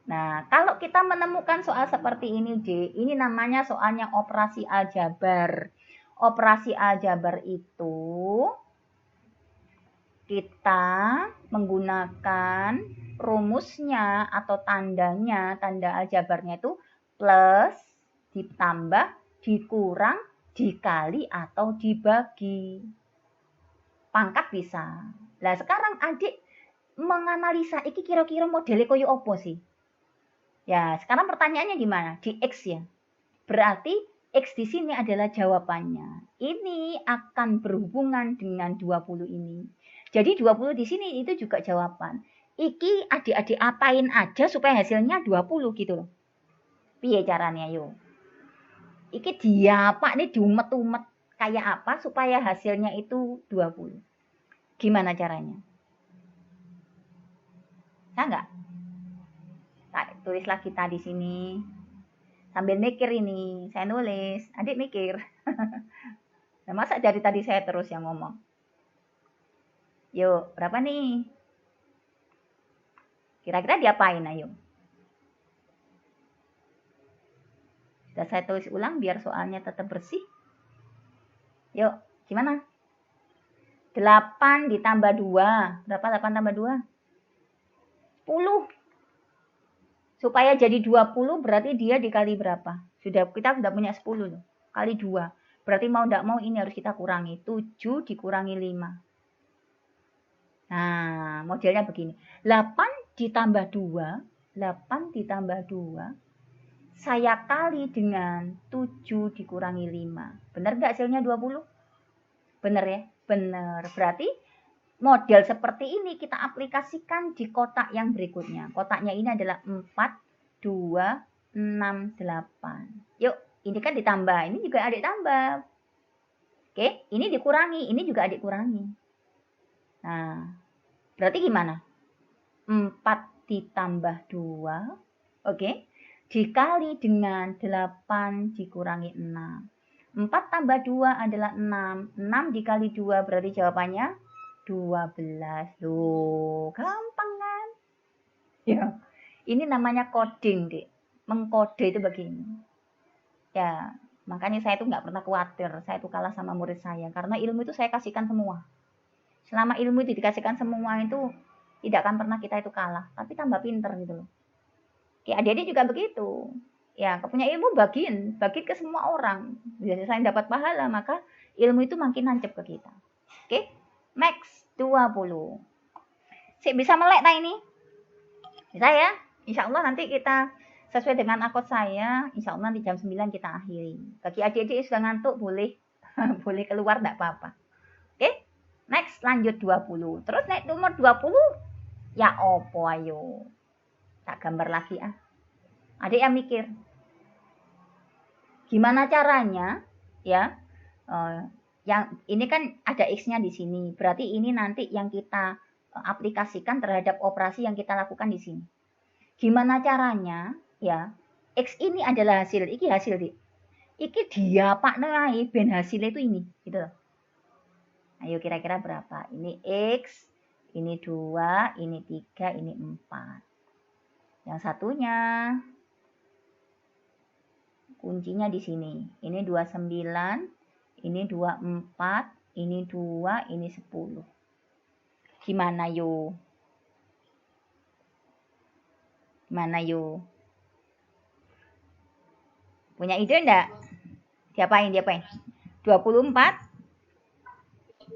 Nah, kalau kita menemukan soal seperti ini, D, ini namanya soalnya operasi aljabar. Operasi aljabar itu kita menggunakan rumusnya atau tandanya, tanda aljabarnya itu plus, ditambah, dikurang, dikali, atau dibagi. Pangkat bisa. Nah, sekarang adik menganalisa iki kira-kira modelnya koyo opo sih? Ya, sekarang pertanyaannya gimana? Di X ya. Berarti X di sini adalah jawabannya. Ini akan berhubungan dengan 20 ini. Jadi 20 di sini itu juga jawaban. Iki adik-adik apain aja supaya hasilnya 20 gitu loh. Piye caranya yuk? Iki diapa nih diumet-umet kayak apa supaya hasilnya itu 20. Gimana caranya? Nah enggak? Nah, tulis lagi tadi sini. Sambil mikir ini, saya nulis. Adik mikir. Nah, masa dari tadi saya terus yang ngomong? Yuk, berapa nih? Kira-kira diapain ayo? Sudah saya tulis ulang biar soalnya tetap bersih. Yuk, gimana? 8 ditambah 2. Berapa 8 tambah 2? 10. Supaya jadi 20 berarti dia dikali berapa? Kita sudah punya 10 loh. Kali 2. Berarti mau enggak mau ini harus kita kurangi. 7 dikurangi 5. Nah, modelnya begini. 8 ditambah 2. 8 ditambah 2. Saya kali dengan 7 dikurangi 5. Benar nggak hasilnya 20? Benar ya? Benar. Berarti model seperti ini kita aplikasikan di kotak yang berikutnya. Kotaknya ini adalah 4, 2, 6, 8. Yuk, ini kan ditambah. Ini juga adik tambah. Oke, ini dikurangi. Ini juga adik kurangi. Nah, berarti gimana? 4 ditambah 2. Oke. Dikali dengan 8 dikurangi 6. 4 tambah 2 adalah 6. 6 dikali 2 berarti jawabannya 12. Loh, gampang kan? Ya, ini namanya coding, Dek. Mengkode itu begini. Ya, makanya saya tuh nggak pernah khawatir. Saya tuh kalah sama murid saya. Karena ilmu itu saya kasihkan semua. Selama ilmu itu dikasihkan semua itu, tidak akan pernah kita itu kalah. Tapi tambah pinter gitu loh. Kayak adik-adik juga begitu. Ya, punya ilmu bagiin ke semua orang. Biar saya dapat pahala, maka ilmu itu makin nancep ke kita. Oke, max 20. Sik bisa melek tak ini? Bisa ya? Insya Allah nanti kita sesuai dengan akun saya, insya Allah nanti jam 9 kita akhiri. Bagi adik-adik yang sudah ngantuk, boleh boleh keluar, enggak apa-apa. Oke, next lanjut 20. Terus naik nomor 20, ya opo ayo. Tak gambar lagi ah. Adik yang mikir. Gimana caranya ya? Yang ini kan ada X-nya di sini. Berarti ini nanti yang kita aplikasikan terhadap operasi yang kita lakukan di sini. Gimana caranya ya? X ini adalah hasil. Iki hasil dik. Iki dia pak nai ben hasilnya itu ini gitu loh. Ayo kira-kira berapa? Ini X, ini 2, ini 3, ini 4. Yang satunya kuncinya di sini. Ini 29, ini 24, ini 2, ini 10. Gimana yo? Gimana yo? Punya ide enggak? Diapain? 24?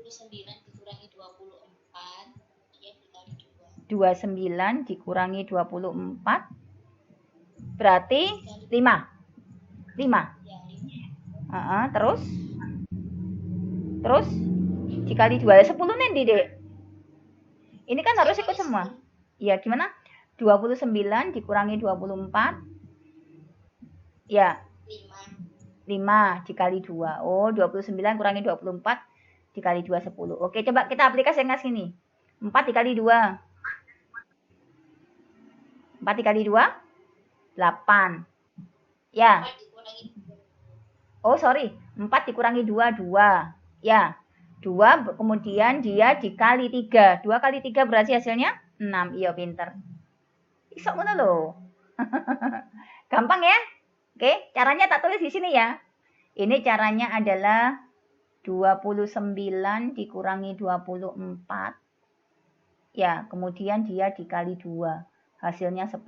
29 dikurangi 24, dia dikali 2. 29 dikurangi 24 berarti 5. 5. Ya, 5. Terus dikali 2. 10 nanti dek. Ini kan harus ikut semua. Iya, gimana? 29 dikurangi 24. Ya, 5 dikali 2. Oh, 29 kurangi 24 dikali 2, 10. Oke, coba kita aplikasikan sini. 4 dikali 2. 4 dikali 2, 8. Ya. Oh, sorry. 4 dikurangi 2, 2. Ya. 2, kemudian dia dikali 3. 2 kali 3 berarti hasilnya 6. Iya, pinter. Isok ngono lho. Gampang ya? Oke, caranya tak tulis di sini ya. Ini caranya adalah 29 dikurangi 24. Ya, kemudian dia dikali 2. Hasilnya 10.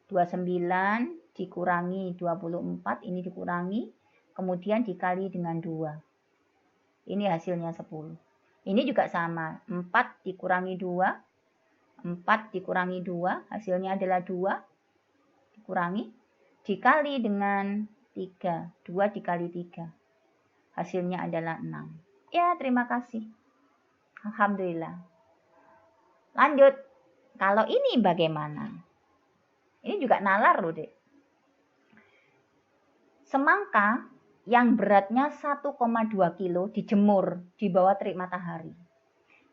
29 dikurangi 24, ini dikurangi, kemudian dikali dengan 2. Ini hasilnya 10. Ini juga sama, 4 dikurangi 2, 4 dikurangi 2, hasilnya adalah 2, dikurangi, dikali dengan 3, 2 dikali 3, hasilnya adalah 6. Ya, terima kasih. Alhamdulillah. Lanjut, kalau ini bagaimana? Ini juga nalar loh, Dek. Semangka yang beratnya 1,2 kilo dijemur di bawah terik matahari.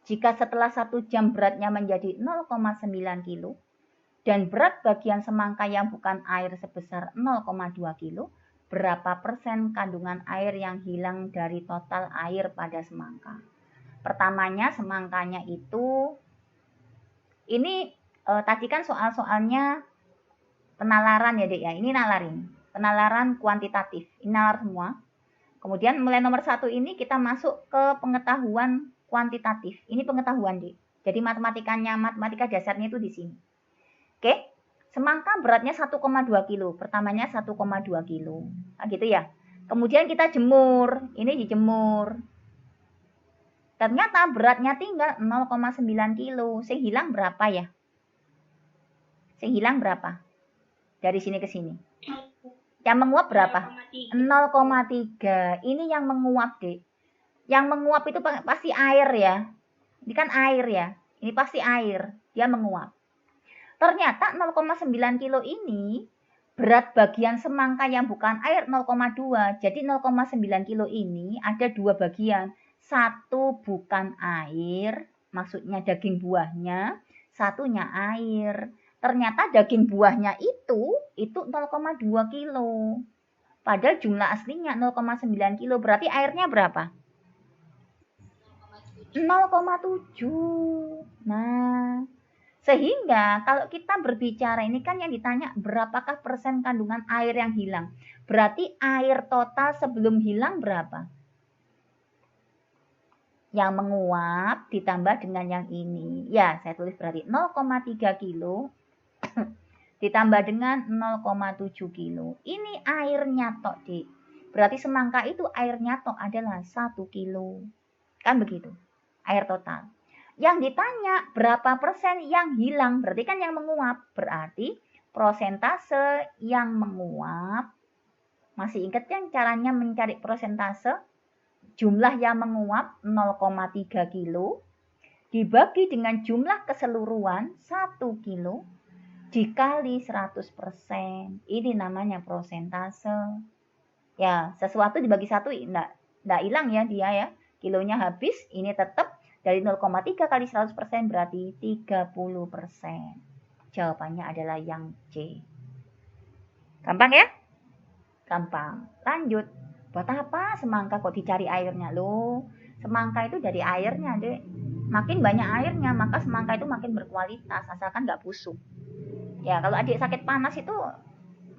Jika setelah 1 jam beratnya menjadi 0,9 kilo dan berat bagian semangka yang bukan air sebesar 0,2 kilo, berapa persen kandungan air yang hilang dari total air pada semangka? Pertamanya semangkanya itu, ini tadi kan soal-soalnya penalaran ya, Dek ya. Ini nalarin. Penalaran kuantitatif. Ini nalar semua. Kemudian mulai nomor 1 ini kita masuk ke pengetahuan kuantitatif. Ini pengetahuan, Dek. Jadi matematika dasarnya itu di sini. Oke. Semangka beratnya 1,2 kilo. Pertamanya 1,2 kilo. Nah, gitu ya. Kemudian kita jemur. Ini dijemur. Ternyata beratnya tinggal 0,9 kilo. Sing hilang berapa ya? Sing hilang berapa? Dari sini ke sini. Yang menguap berapa? 0,3. Ini yang menguap, Dek. Yang menguap itu pasti air ya. Ini kan air ya. Ini pasti air. Dia menguap. Ternyata 0,9 kilo ini berat bagian semangka yang bukan air 0,2. Jadi 0,9 kilo ini ada 2 bagian. Satu bukan air, maksudnya daging buahnya. Satunya air. Ternyata daging buahnya itu 0,2 kilo. Padahal jumlah aslinya 0,9 kilo. Berarti airnya berapa? 0,7. Nah, sehingga kalau kita berbicara ini kan yang ditanya berapakah persen kandungan air yang hilang. Berarti air total sebelum hilang berapa? Yang menguap ditambah dengan yang ini. Ya, saya tulis berarti 0,3 kilo ditambah dengan 0,7 kilo. Ini airnya tok, Dik. Berarti semangka itu airnya tok adalah 1 kilo. Kan begitu. Air total. Yang ditanya berapa persen yang hilang. Berarti kan yang menguap. Berarti prosentase yang menguap. Masih ingat kan caranya mencari prosentase? Jumlah yang menguap 0,3 kilo. Dibagi dengan jumlah keseluruhan 1 kilo. Dikali 100%. Ini namanya prosentase. Ya, sesuatu dibagi 1 enggak hilang ya dia ya. Kilonya habis, ini tetap dari 0,3 kali 100% berarti 30%. Jawabannya adalah yang C. Gampang ya? Gampang. Lanjut. Buat apa semangka kok dicari airnya? Loh, semangka itu dari airnya, Dek. Makin banyak airnya, maka semangka itu makin berkualitas, asalkan nggak busuk. Ya, kalau adik sakit panas itu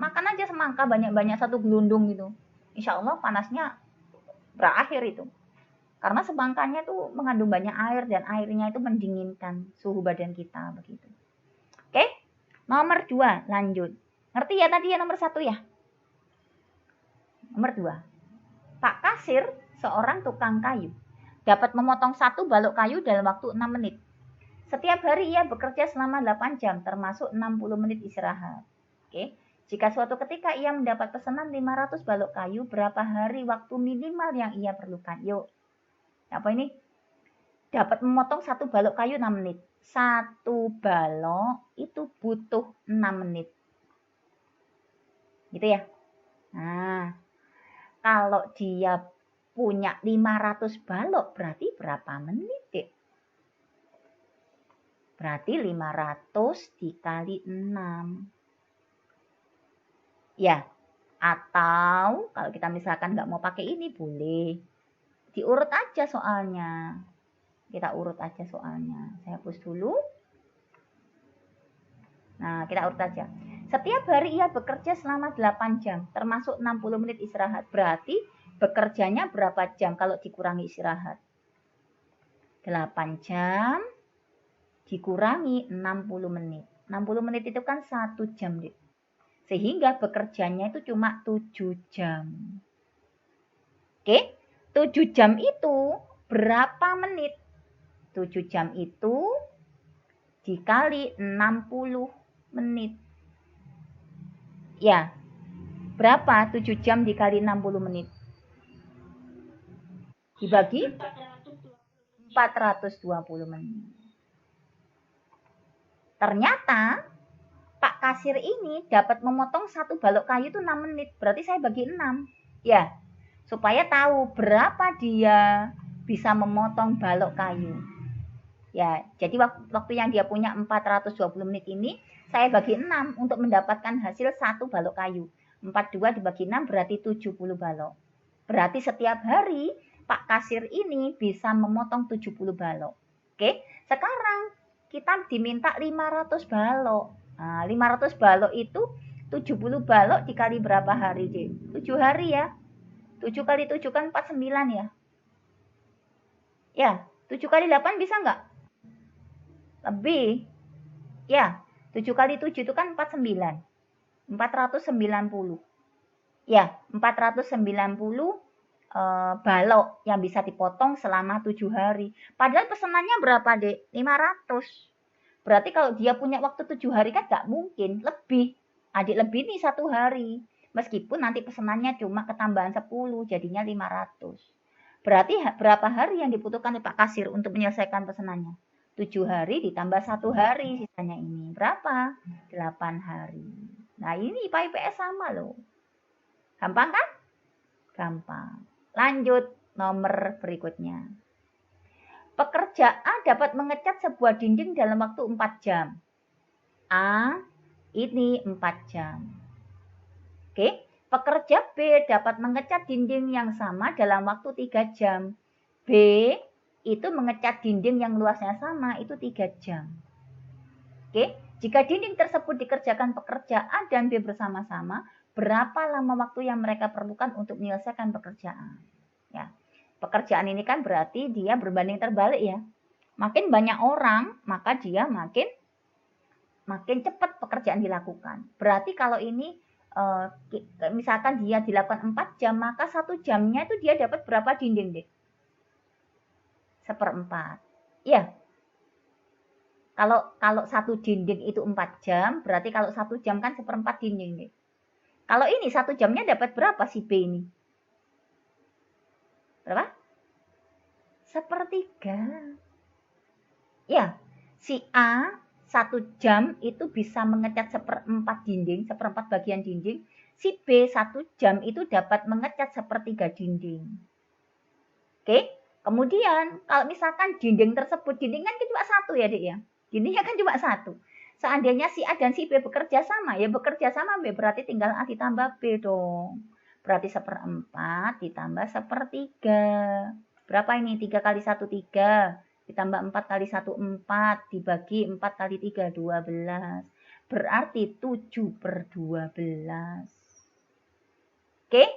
makan aja semangka banyak-banyak 1 gelundung gitu. Insya Allah panasnya berakhir itu. Karena semangkanya itu mengandung banyak air dan airnya itu mendinginkan suhu badan kita begitu. Oke? Nomor 2, lanjut. Ngerti ya tadi ya nomor 1 ya? Nomor 2. Pak kasir, seorang tukang kayu, dapat memotong 1 balok kayu dalam waktu 6 menit. Setiap hari ia bekerja selama 8 jam, termasuk 60 menit istirahat. Oke. Jika suatu ketika ia mendapat pesanan 500 balok kayu, berapa hari waktu minimal yang ia perlukan? Yuk. Apa ini? Dapat memotong 1 balok kayu 6 menit. satu balok itu butuh 6 menit. Gitu ya. Nah, kalau dia punya 500 balok berarti berapa menit, Dek? Berarti 500 dikali 6. Ya, atau kalau kita misalkan nggak mau pakai ini boleh. Diurut aja soalnya. Kita urut aja soalnya. Saya hapus dulu. Nah, kita urut aja. Setiap hari ia bekerja selama 8 jam, termasuk 60 menit istirahat. Berarti bekerjanya berapa jam kalau dikurangi istirahat? 8 jam dikurangi 60 menit. 60 menit itu kan 1 jam, Dek. Sehingga bekerjanya itu cuma 7 jam. Oke, 7 jam itu berapa menit? 7 jam itu dikali 60 menit. Ya, berapa 7 jam dikali 60 menit? Dibagi 420 menit. Ternyata Pak kasir ini dapat memotong satu balok kayu itu 6 menit. Berarti saya bagi 6. Ya, supaya tahu berapa dia bisa memotong balok kayu. Ya, jadi waktu yang dia punya 420 menit ini, saya bagi 6 untuk mendapatkan hasil satu balok kayu. 42 dibagi 6 berarti 70 balok. Berarti setiap hari Pak kasir ini bisa memotong 70 balok. Oke, sekarang kita diminta 500 balok. Nah, 500 balok itu 70 balok dikali berapa hari, Dek? 7 hari ya. 7 kali 7 kan 49 ya. Ya, 7 kali 8 bisa nggak? Lebih. Ya, 7 kali 7 itu kan 49. 490. Ya, 490 balok yang bisa dipotong selama 7 hari. Padahal pesanannya berapa, Dek? 500. Berarti kalau dia punya waktu 7 hari kan nggak mungkin, lebih. Adik lebih nih 1 hari. Meskipun nanti pesanannya cuma ketambahan 10, jadinya 500. Berarti berapa hari yang dibutuhkan oleh Pak Kasir untuk menyelesaikan pesanannya? 7 hari ditambah 1 hari sisanya ini. Berapa? 8 hari. Nah ini IPA IPS sama loh. Gampang kan? Gampang. Lanjut nomor berikutnya. Pekerja A dapat mengecat sebuah dinding dalam waktu 4 jam. A, ini 4 jam. Oke, pekerja B dapat mengecat dinding yang sama dalam waktu 3 jam. B, itu mengecat dinding yang luasnya sama, itu 3 jam. Oke, jika dinding tersebut dikerjakan pekerja A dan B bersama-sama, berapa lama waktu yang mereka perlukan untuk menyelesaikan pekerjaan? Ya. Pekerjaan ini kan berarti dia berbanding terbalik ya. Makin banyak orang, maka dia makin cepat pekerjaan dilakukan. Berarti kalau ini misalkan dia dilakukan 4 jam, maka 1 jamnya itu dia dapat berapa dinding, Dek? 1/4. Ya. Kalau 1 dinding itu 4 jam, berarti kalau 1 jam kan 1/4 dinding, Dek. Kalau ini 1 jamnya dapat berapa si B ini? Berapa? 1/3. Ya, si A 1 jam itu bisa mengecat 1/4 dinding, 1/4 bagian dinding. Si B 1 jam itu dapat mengecat 1/3 dinding. Oke, kemudian kalau misalkan dinding tersebut, dinding kan cuma 1 ya, Dek ya. Dindingnya kan cuma 1. Seandainya si A dan si B bekerja sama, ya bekerja sama B berarti tinggal A ditambah B dong. Berarti 1/4 ditambah 1/3. Berapa ini? 3 kali 1, 3. Ditambah 4 kali 1, 4. Dibagi 4 kali 3, 12. Berarti 7/12. Oke?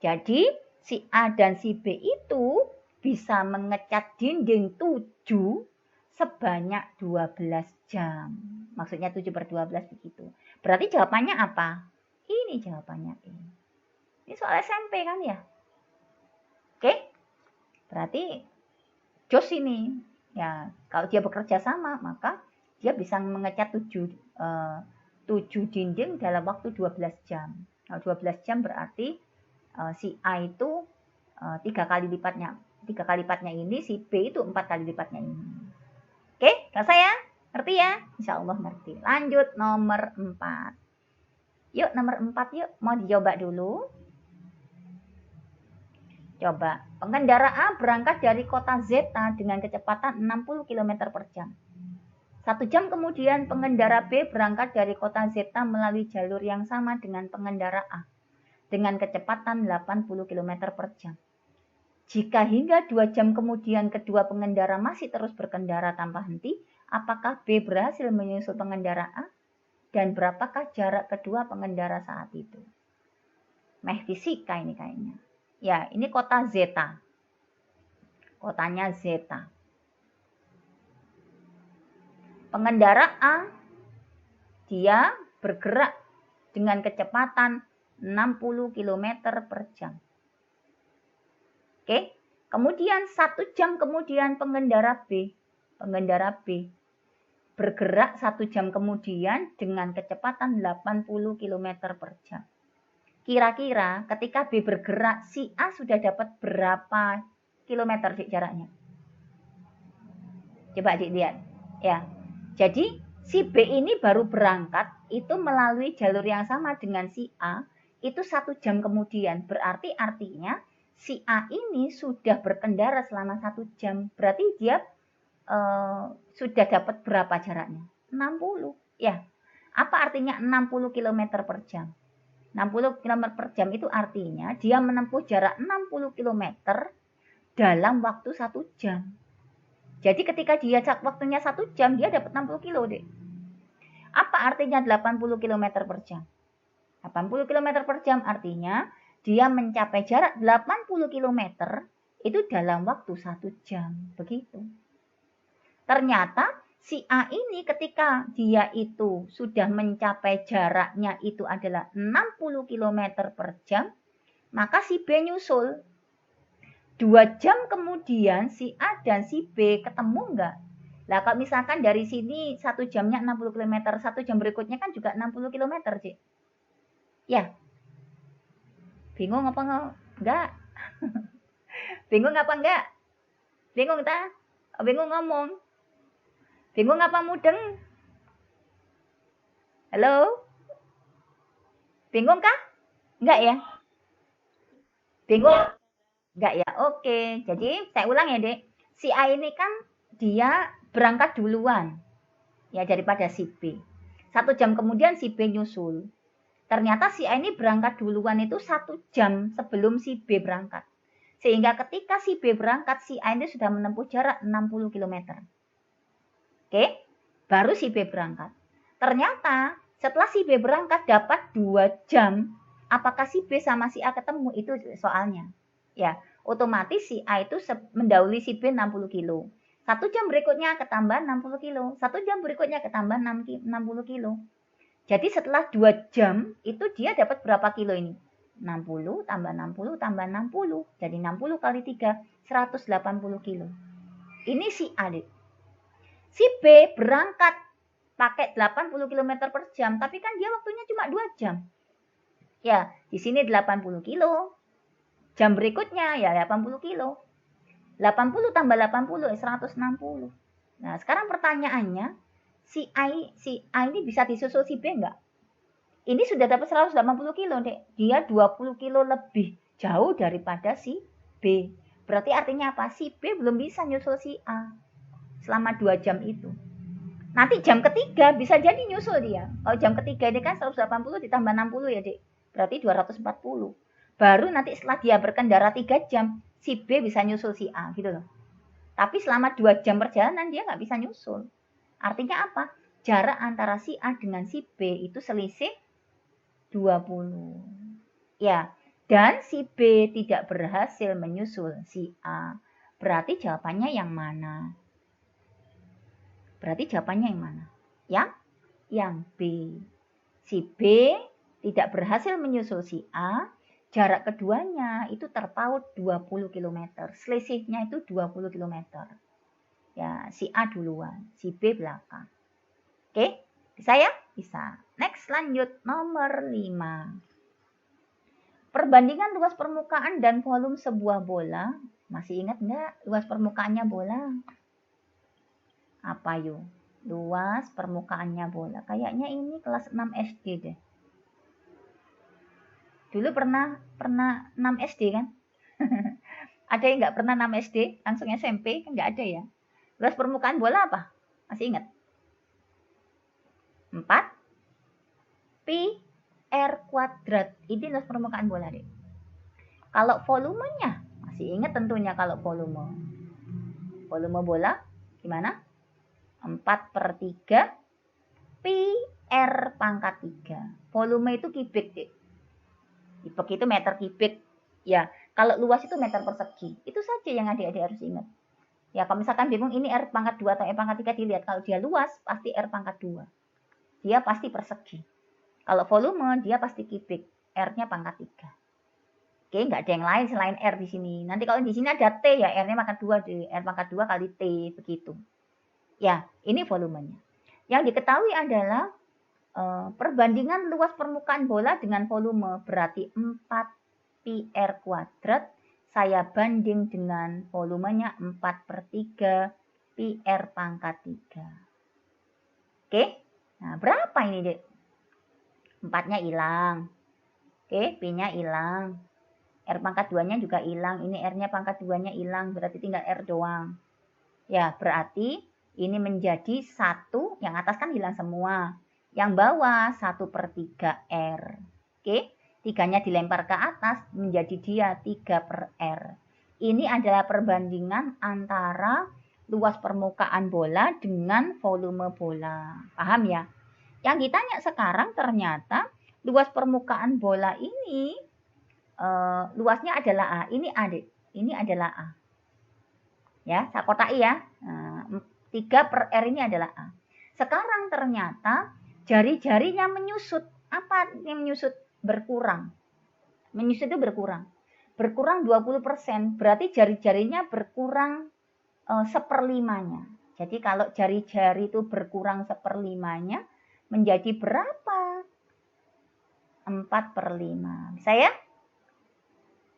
Jadi, si A dan si B itu bisa mengecat dinding 7 sebanyak 12 jam. Maksudnya 7/12 begitu. Berarti jawabannya apa? Ini jawabannya ini. Ini soal SMP kan ya? Oke? Berarti jos ini. Ya, kalau dia bekerja sama, maka dia bisa mengecat 7 dinding dalam waktu 12 jam. Kalau 12 jam berarti si A itu 3 kali lipatnya. 3 kali lipatnya ini, si B itu 4 kali lipatnya ini. Oke, selesai ya? Ngerti ya? Insya Allah ngerti. Lanjut nomor 4. Yuk nomor 4 yuk. Mau dicoba dulu. Coba. Pengendara A berangkat dari kota Zeta dengan kecepatan 60 km per jam. 1 jam kemudian pengendara B berangkat dari kota Zeta melalui jalur yang sama dengan pengendara A dengan kecepatan 80 km per jam. Jika hingga 2 jam kemudian kedua pengendara masih terus berkendara tanpa henti, apakah B berhasil menyusul pengendara A? Dan berapakah jarak kedua pengendara saat itu? Meh fisika ini kayaknya. Ya, ini kota Zeta. Kotanya Zeta. Pengendara A, dia bergerak dengan kecepatan 60 km per jam. Oke, kemudian 1 jam kemudian pengendara B bergerak 1 jam kemudian dengan kecepatan 80 km per jam. Kira-kira ketika B bergerak, si A sudah dapat berapa kilometer jaraknya? Coba dilihat. Ya, jadi si B ini baru berangkat itu melalui jalur yang sama dengan si A, itu 1 jam kemudian. Berarti artinya si A ini sudah berkendara selama 1 jam. Berarti dia sudah dapat berapa jaraknya? 60. Ya. Apa artinya 60 km per jam? 60 km per jam itu artinya dia menempuh jarak 60 km dalam waktu 1 jam. Jadi ketika dia waktunya 1 jam, dia dapat 60 kilo, Dek. Apa artinya 80 km per jam? 80 km per jam artinya dia mencapai jarak 80 km itu dalam waktu 1 jam. Begitu. Ternyata si A ini ketika dia itu sudah mencapai jaraknya itu adalah 60 km per jam, maka si B nyusul. 2 jam kemudian si A dan si B ketemu enggak? Lah kalau misalkan dari sini 1 jamnya 60 km, 1 jam berikutnya kan juga 60 km, Cik. Ya. Bingung apa enggak? Bingung apa enggak? Bingung tak? Bingung ngomong? Bingung apa mudeng? Halo? Bingung kah? Enggak ya? Bingung? Enggak ya? Oke. Jadi saya ulang ya, Dek. Si A ini kan dia berangkat duluan. Ya daripada si B. 1 jam kemudian si B nyusul. Ternyata si A ini berangkat duluan itu 1 jam sebelum si B berangkat. Sehingga ketika si B berangkat, si A ini sudah menempuh jarak 60 km. Oke? Baru si B berangkat. Ternyata setelah si B berangkat dapat 2 jam, apakah si B sama si A ketemu? Itu soalnya. Ya, otomatis si A itu mendahului si B 60 kilo. 1 jam berikutnya ketambah 60 kilo. 1 jam berikutnya ketambah 60 kilo. Jadi setelah 2 jam itu dia dapat berapa kilo ini? 60 tambah 60 tambah 60. Jadi 60 kali 3, 180 kilo. Ini si A. Si B berangkat pakai 80 km per jam, tapi kan dia waktunya cuma 2 jam. Ya, di sini 80 kilo. Jam berikutnya ya 80 kilo. 80 tambah 80 160. Nah, sekarang pertanyaannya, si A ini bisa disusul si B enggak? Ini sudah dapat 180 kilo, Dek. Dia 20 kilo lebih jauh daripada si B. Berarti artinya apa? Si B belum bisa nyusul si A selama 2 jam itu. Nanti jam ketiga bisa jadi nyusul dia. Kalau jam ketiga ini kan 180 ditambah 60 ya, Dek. Berarti 240. Baru nanti setelah dia berkendara 3 jam, si B bisa nyusul si A gitu loh. Tapi selama 2 jam perjalanan dia nggak bisa nyusul. Artinya apa? Jarak antara si A dengan si B itu selisih 20. Ya, dan si B tidak berhasil menyusul si A. Berarti jawabannya yang mana? Berarti jawabannya yang mana? Yang B. Si B tidak berhasil menyusul si A. Jarak keduanya itu terpaut 20 km. Selisihnya itu 20 km. Ya, si A duluan, si B belakang. Oke, bisa ya? Bisa. Next, lanjut nomor 5. Perbandingan luas permukaan dan volume sebuah bola. Masih ingat nggak luas permukaannya bola? Apa yuk? Luas permukaannya bola. Kayaknya ini kelas 6 SD deh. Dulu pernah 6 SD kan? Ada yang nggak pernah 6 SD? Langsung SMP? Kan nggak ada ya. Luas permukaan bola apa? Masih ingat? 4 pi R kuadrat. Ini luas permukaan bola deh. Kalau volumenya, masih ingat tentunya kalau volume. Volume bola gimana? 4/3 pi R pangkat 3. Volume itu kubik deh. Kubik itu meter kubik. Ya, kalau luas itu meter persegi. Itu saja yang adik-adik harus ingat. Ya, kalau misalkan bingung ini R pangkat 2 atau R pangkat 3 dilihat. Kalau dia luas, pasti R pangkat 2. Dia pasti persegi. Kalau volume, dia pasti kubik. R-nya pangkat 3. Oke, nggak ada yang lain selain R di sini. Nanti kalau di sini ada T ya, R-nya pangkat 2 deh. R pangkat 2 kali T, begitu. Ya, ini volumenya. Yang diketahui adalah perbandingan luas permukaan bola dengan volume. Berarti 4 pi R kuadrat saya banding dengan volumenya 4/3 pi R pangkat 3. Oke, nah berapa ini dek? 4-nya hilang. Oke, P-nya hilang. R pangkat 2-nya juga hilang. Ini R-nya pangkat 2-nya hilang. Berarti tinggal R doang. Ya, berarti ini menjadi 1. Yang atas kan hilang semua. Yang bawah 1/3 R. Oke, 3-nya dilempar ke atas. Menjadi dia 3/R. Ini adalah perbandingan antara luas permukaan bola dengan volume bola. Paham ya? Yang ditanya sekarang ternyata luas permukaan bola ini luasnya adalah A. Ini A, Dek. Ini adalah A. Ya, saya kotai ya. 3/R ini adalah A. Sekarang ternyata jari-jarinya menyusut. Apa yang menyusut? Berkurang. Menyusut itu berkurang. Berkurang 20%. Berarti jari-jarinya berkurang 1/5-nya. Jadi kalau jari-jari itu berkurang 1/5-nya, menjadi berapa? 4/5. Bisa ya?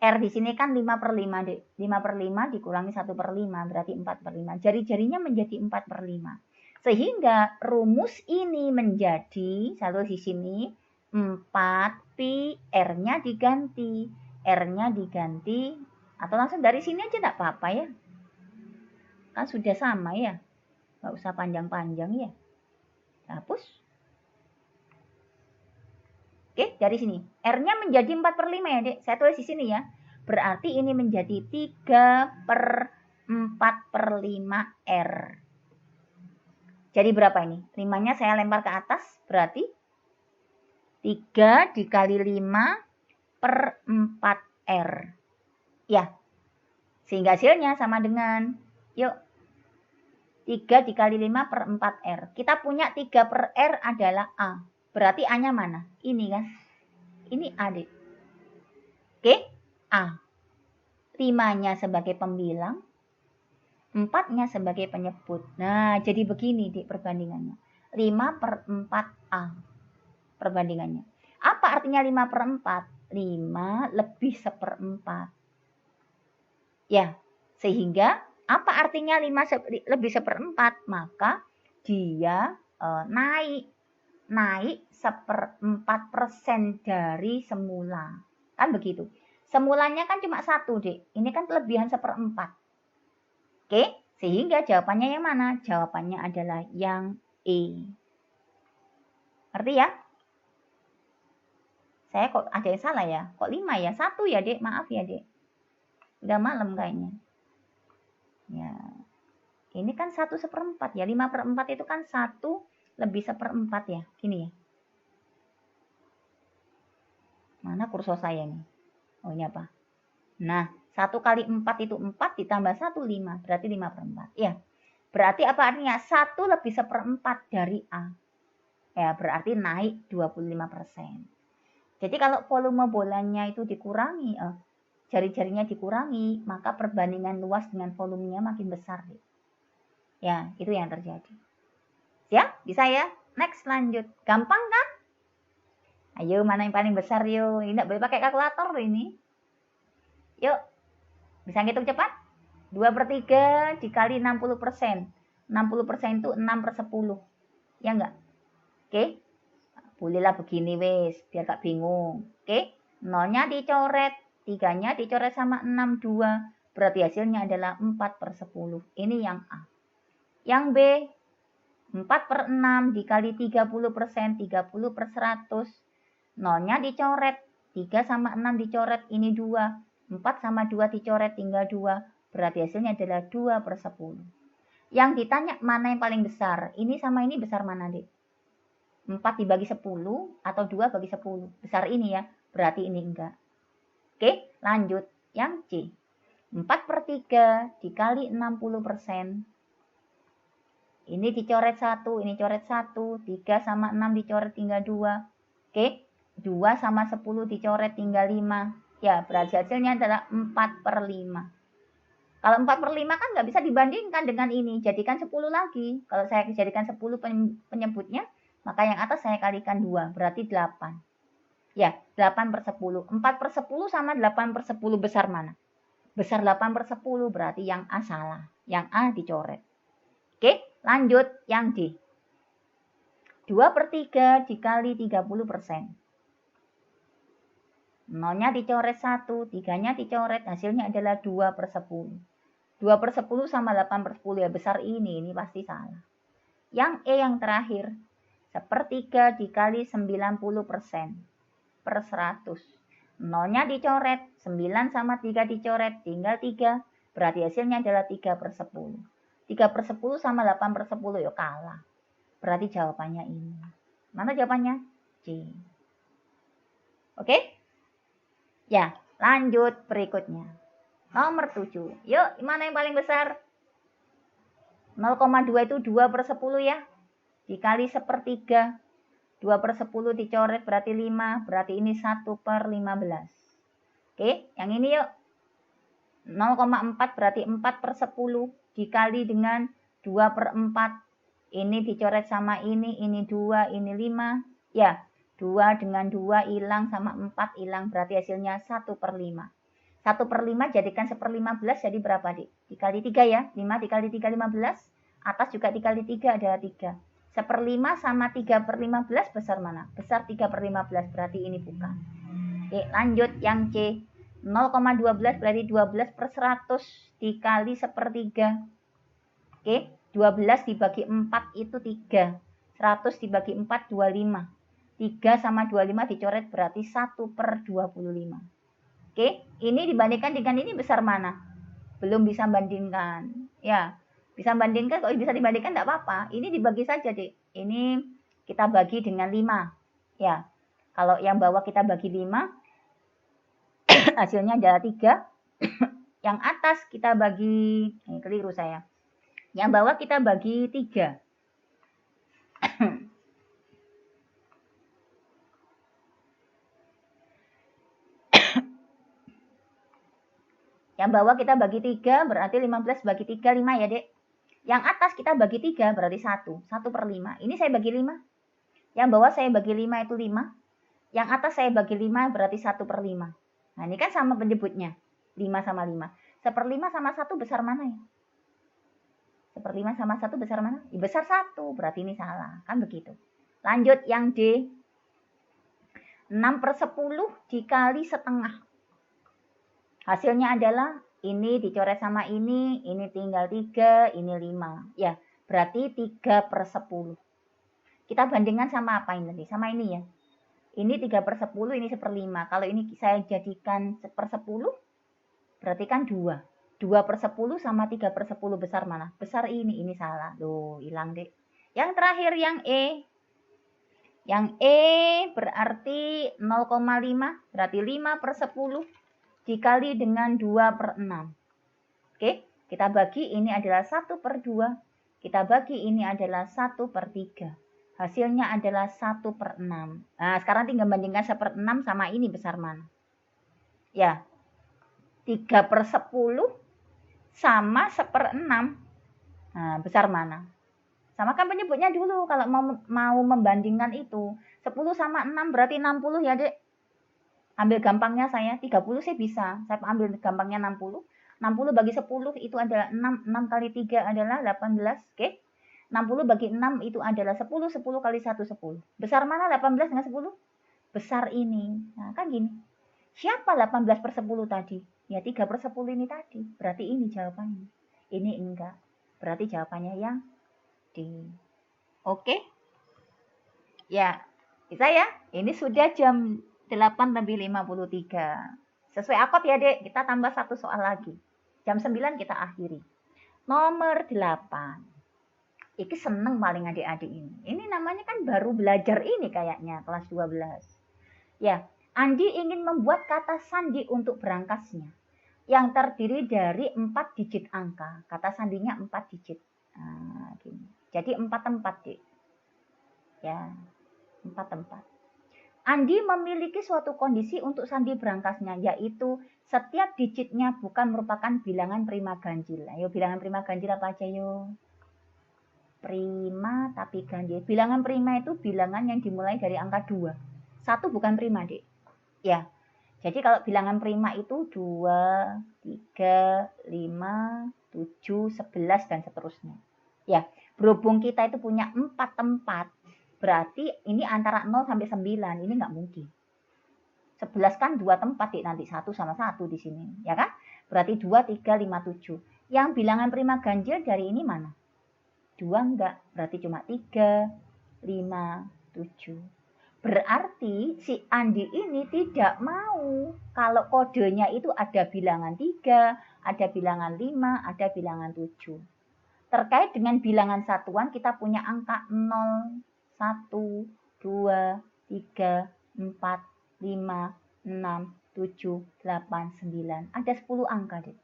R di sini kan 5/5, Dek. 5/5 dikurangi 1/5, berarti 4/5. Jari-jarinya menjadi 4/5. Sehingga rumus ini menjadi, satu di sini, 4 pi R-nya diganti. R-nya diganti, atau langsung dari sini aja enggak apa-apa ya. Kan sudah sama ya. Nggak usah panjang-panjang ya. Hapus. Oke, dari sini. R-nya menjadi 4/5 ya, Dek. Saya tulis di sini ya. Berarti ini menjadi 3/4/5 R. Jadi berapa ini? 5-nya saya lempar ke atas. Berarti 3 dikali 5/4 R. Ya. Sehingga hasilnya sama dengan, yuk, 3 dikali 5/4 R. Kita punya 3/R adalah A. Berarti A-nya mana? Ini kan. Ini A, Dek. Oke, A. 5-nya sebagai pembilang, 4-nya sebagai penyebut. Nah, jadi begini, Dek, perbandingannya. 5/4 A. Perbandingannya. Apa artinya 5/4? 5 lebih 1/4. Ya, sehingga apa artinya 5 lebih 1/4? Maka dia naik 1/4% dari semula. Kan begitu. Semulanya kan cuma 1, Dek. Ini kan kelebihan 1/4. Oke, sehingga jawabannya yang mana? Jawabannya adalah yang E. Ngerti ya? Saya kok ada yang salah ya? Kok 5 ya? 1 ya, Dek? Maaf ya, Dek. Udah malam kayaknya. Ya. Ini kan 1/4 ya. 5/4 itu kan 1 lebih 1/4 ya. Gini ya. Mana kursor saya nih? Oh, ini apa? Nah, 1 kali 4 itu 4 ditambah 1, 5. Berarti 5/4. Ya. Berarti apa artinya? 1 lebih 1/4 dari A. Ya, berarti naik 25%. Jadi kalau volume bolanya itu dikurangi, jari-jarinya dikurangi, maka perbandingan luas dengan volumenya makin besar. Ya, itu yang terjadi. Ya, bisa ya? Next, lanjut. Gampang kan? Ayo, mana yang paling besar yuk? Ini boleh pakai kalkulator ini. Yuk, bisa ngitung cepat? 2/3 dikali 60%. 60% itu 6 per 10. Ya enggak? Oke? Bolehlah begini wes, biar gak bingung. Oke? 0-nya dicoret, 3-nya dicoret sama 6, 2. Berarti hasilnya adalah 4 per 10. Ini yang A. Yang B, 4 per 6 dikali 30%, 30 per 100. 0-nya dicoret, 3 sama 6 dicoret, ini 2. 4 sama 2 dicoret, tinggal 2. Berarti hasilnya adalah 2 per 10. Yang ditanya mana yang paling besar? Ini sama ini besar mana, Dek? 4 dibagi 10 atau 2 bagi 10? Besar ini ya, berarti ini enggak. Oke, lanjut. Yang C. 4 per 3 dikali 60%. Ini dicoret 1, ini coret 1. 3 sama 6 dicoret, tinggal 2. Oke, 2 sama 10 dicoret, tinggal 5. Ya, berarti hasilnya adalah 4 per 5. Kalau 4 per 5 kan nggak bisa dibandingkan dengan ini. Jadikan 10 lagi. Kalau saya jadikan 10 penyebutnya, maka yang atas saya kalikan 2. Berarti 8. Ya, 8 per 10. 4 per 10 sama 8 per 10 besar mana? Besar 8 per 10. Berarti yang A salah. Yang A dicoret. Oke, lanjut yang D. 2 per 3 dikali 30%. 0-nya dicoret 1, 3-nya dicoret, hasilnya adalah 2 per 10. 2 per 10 sama 8 per 10, ya besar ini pasti salah. Yang E yang terakhir, 1/3 dikali 90% per 100. 0-nya dicoret, 9 sama 3 dicoret, tinggal 3, berarti hasilnya adalah 3 per 10. 3 per 10 sama 8 per 10, ya kalah. Berarti jawabannya ini. Mana jawabannya? C. Oke? Ya, lanjut berikutnya. Nomor 7. Yuk, mana yang paling besar? 0,2 itu 2 per 10 ya. Dikali 1/3. 2 per 10 dicoret berarti 5. Berarti ini 1 per 15. Oke, yang ini yuk. 0,4 berarti 4 per 10. Dikali dengan 2 per 4. Ini dicoret sama ini 2, ini 5. Ya, 2 dengan 2 hilang sama 4 hilang. Berarti hasilnya 1 per 5. 1 per 5 jadikan 1/15 jadi berapa, Dik? Dikali 3 ya. 5 dikali 3, 15. Atas juga dikali 3 adalah 3. 1/5 sama 3 per 15 besar mana? Besar 3 per 15. Berarti ini bukan. Oke, lanjut yang C. 0,12 berarti 12 per 100 dikali 1/3. Oke, 12 dibagi 4 itu 3. 100 dibagi 4, 25. 3 sama 25 dicoret berarti 1 per 25. Oke, ini dibandingkan dengan ini besar mana? Belum bisa bandingkan. Ya, bisa bandingkan, kalau bisa dibandingkan tidak apa-apa. Ini dibagi saja, Dek. Ini kita bagi dengan 5. Ya, kalau yang bawah kita bagi 5, hasilnya adalah 3. Yang atas kita bagi, ini keliru saya. Yang bawah kita bagi 3. Yang bawah kita bagi 3 berarti 15 bagi 3, 5 ya, Dek. Yang atas kita bagi 3 berarti 1. 1 per 5. Ini saya bagi 5. Yang bawah saya bagi 5 itu 5. Yang atas saya bagi 5 berarti 1 per 5. Nah, ini kan sama penyebutnya. 5 sama 5. 1/5 sama 1 besar mana ya? 1/5 sama 1 besar mana? Ya, besar 1. Berarti ini salah. Kan begitu. Lanjut yang D. 6 per 10 dikali setengah. Hasilnya adalah ini dicoret sama ini tinggal 3, ini 5. Ya, berarti 3 per 10. Kita bandingkan sama apa ini? Sama ini ya. Ini 3 per 10, ini 1/5. Kalau ini saya jadikan 1/10, berarti kan 2. 2 per 10 sama 3 per 10 besar mana? Besar ini salah. Loh, hilang, Dek. Yang terakhir yang E. Yang E berarti 0,5, berarti 5 per 10 dikali dengan 2 per 6. Oke, kita bagi ini adalah 1 per 2. Kita bagi ini adalah 1 per 3. Hasilnya adalah 1 per 6. Nah, sekarang tinggal bandingkan 1/6 sama ini besar mana? Ya, 3 per 10 sama 1/6. Nah, besar mana? Samakan penyebutnya dulu kalau mau membandingkan itu. 10 sama 6 berarti 60 ya, Dek. Ambil gampangnya saya, 30 saya bisa. Saya ambil gampangnya 60. 60 bagi 10 itu adalah 6. 6 kali 3 adalah 18. Oke. 60 bagi 6 itu adalah 10. 10 kali 1, 10. Besar mana 18 dengan 10? Besar ini. Nah, kan gini. Siapa 18 per 10 tadi? Ya 3 per 10 ini tadi. Berarti ini jawabannya. Ini enggak. Berarti jawabannya yang D. Oke. Ya, bisa ya? Ini sudah jam 8 lebih 53. Sesuai akad ya, Dek. Kita tambah satu soal lagi. Jam 9 kita akhiri. Nomor 8. Iki seneng paling adik-adik ini. Ini namanya kan baru belajar ini kayaknya, kelas 12. Ya, Andi ingin membuat kata sandi untuk berangkasnya yang terdiri dari 4 digit angka. Kata sandinya 4 digit. Nah, gini. Jadi 4 tempat, Dek. Ya, 4 tempat. Andi memiliki suatu kondisi untuk sandi berangkasnya, yaitu setiap digitnya bukan merupakan bilangan prima ganjil. Ayo, bilangan prima ganjil apa aja yuk? Prima tapi ganjil. Bilangan prima itu bilangan yang dimulai dari angka 2. 1 bukan prima, Dek. Ya, jadi kalau bilangan prima itu 2, 3, 5, 7, 11, dan seterusnya. Ya, berhubung kita itu punya 4 tempat, berarti ini antara 0 sampai 9, ini nggak mungkin. 11 kan 2 tempat, Dik, nanti 1 sama 1 di sini, ya kan? Berarti 2, 3, 5, 7. Yang bilangan prima ganjil dari ini mana? 2 enggak, berarti cuma 3, 5, 7. Berarti si Andi ini tidak mau kalau kodenya itu ada bilangan 3, ada bilangan 5, ada bilangan 7. Terkait dengan bilangan satuan kita punya angka 0, 1, 2, 3, 4, 5, 6, 7, 8, 9. Ada 10 angka, Dek.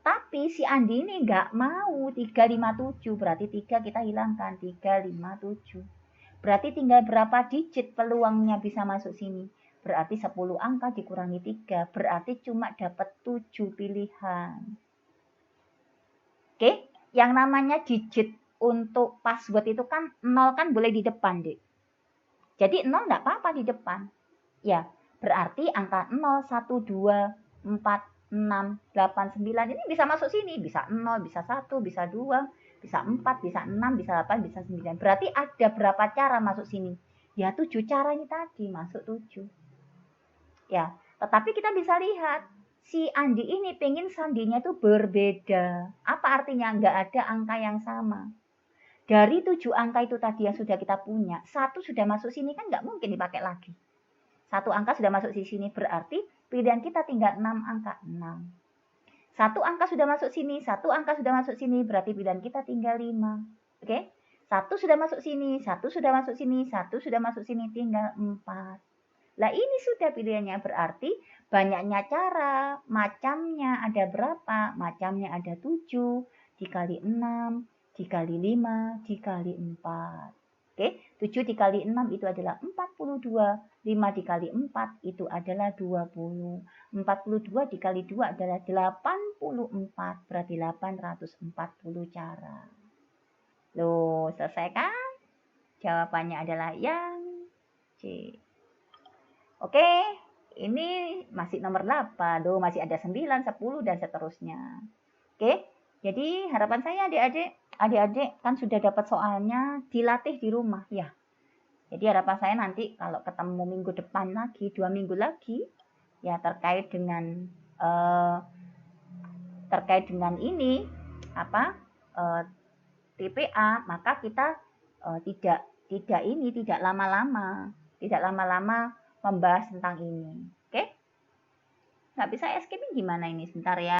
Tapi si Andi ini nggak mau 3, 5, 7. Berarti 3 kita hilangkan. 3, 5, 7. Berarti tinggal berapa digit peluangnya bisa masuk sini. Berarti 10 angka dikurangi 3. Berarti cuma dapat 7 pilihan. Oke, yang namanya digit untuk password itu kan 0 kan boleh di depan, Dek. Jadi 0 nggak apa-apa di depan. Ya, berarti angka 0, 1, 2, 4, 6, 8, 9 ini bisa masuk sini. Bisa 0, bisa 1, bisa 2, bisa 4, bisa 6, bisa 8, bisa 9. Berarti ada berapa cara masuk sini? Ya 7 cara ini tadi, masuk 7. Ya, tetapi kita bisa lihat. Si Andi ini pengen sandinya itu berbeda. Apa artinya? Nggak ada angka yang sama. Dari 7 angka itu tadi yang sudah kita punya, 1 sudah masuk sini kan nggak mungkin dipakai lagi. 1 angka sudah masuk di sini, berarti pilihan kita tinggal 6 angka. 6. 1 angka sudah masuk sini, 1 angka sudah masuk sini, berarti pilihan kita tinggal 5. Oke? 1 sudah masuk sini, 1 sudah masuk sini, 1 sudah masuk sini, tinggal 4. Lah ini sudah pilihannya, berarti banyaknya cara, macamnya ada berapa? Macamnya ada 7, dikali 6, dikali 5, dikali 4. Oke, 7 dikali 6 itu adalah 42, 5 dikali 4 itu adalah 20, 42 dikali 2 adalah 84, berarti 840 cara. Loh, selesai kan? Jawabannya adalah yang C. Oke, ini masih nomor 8, loh masih ada 9, 10, dan seterusnya. Oke, jadi harapan saya adik-adik kan sudah dapat soalnya, dilatih di rumah ya. Jadi harapan saya nanti kalau ketemu minggu depan lagi, 2 minggu lagi, ya terkait dengan ini TPA, maka kita tidak lama-lama membahas tentang ini. Oke? Nggak bisa escape gimana ini? Sebentar ya.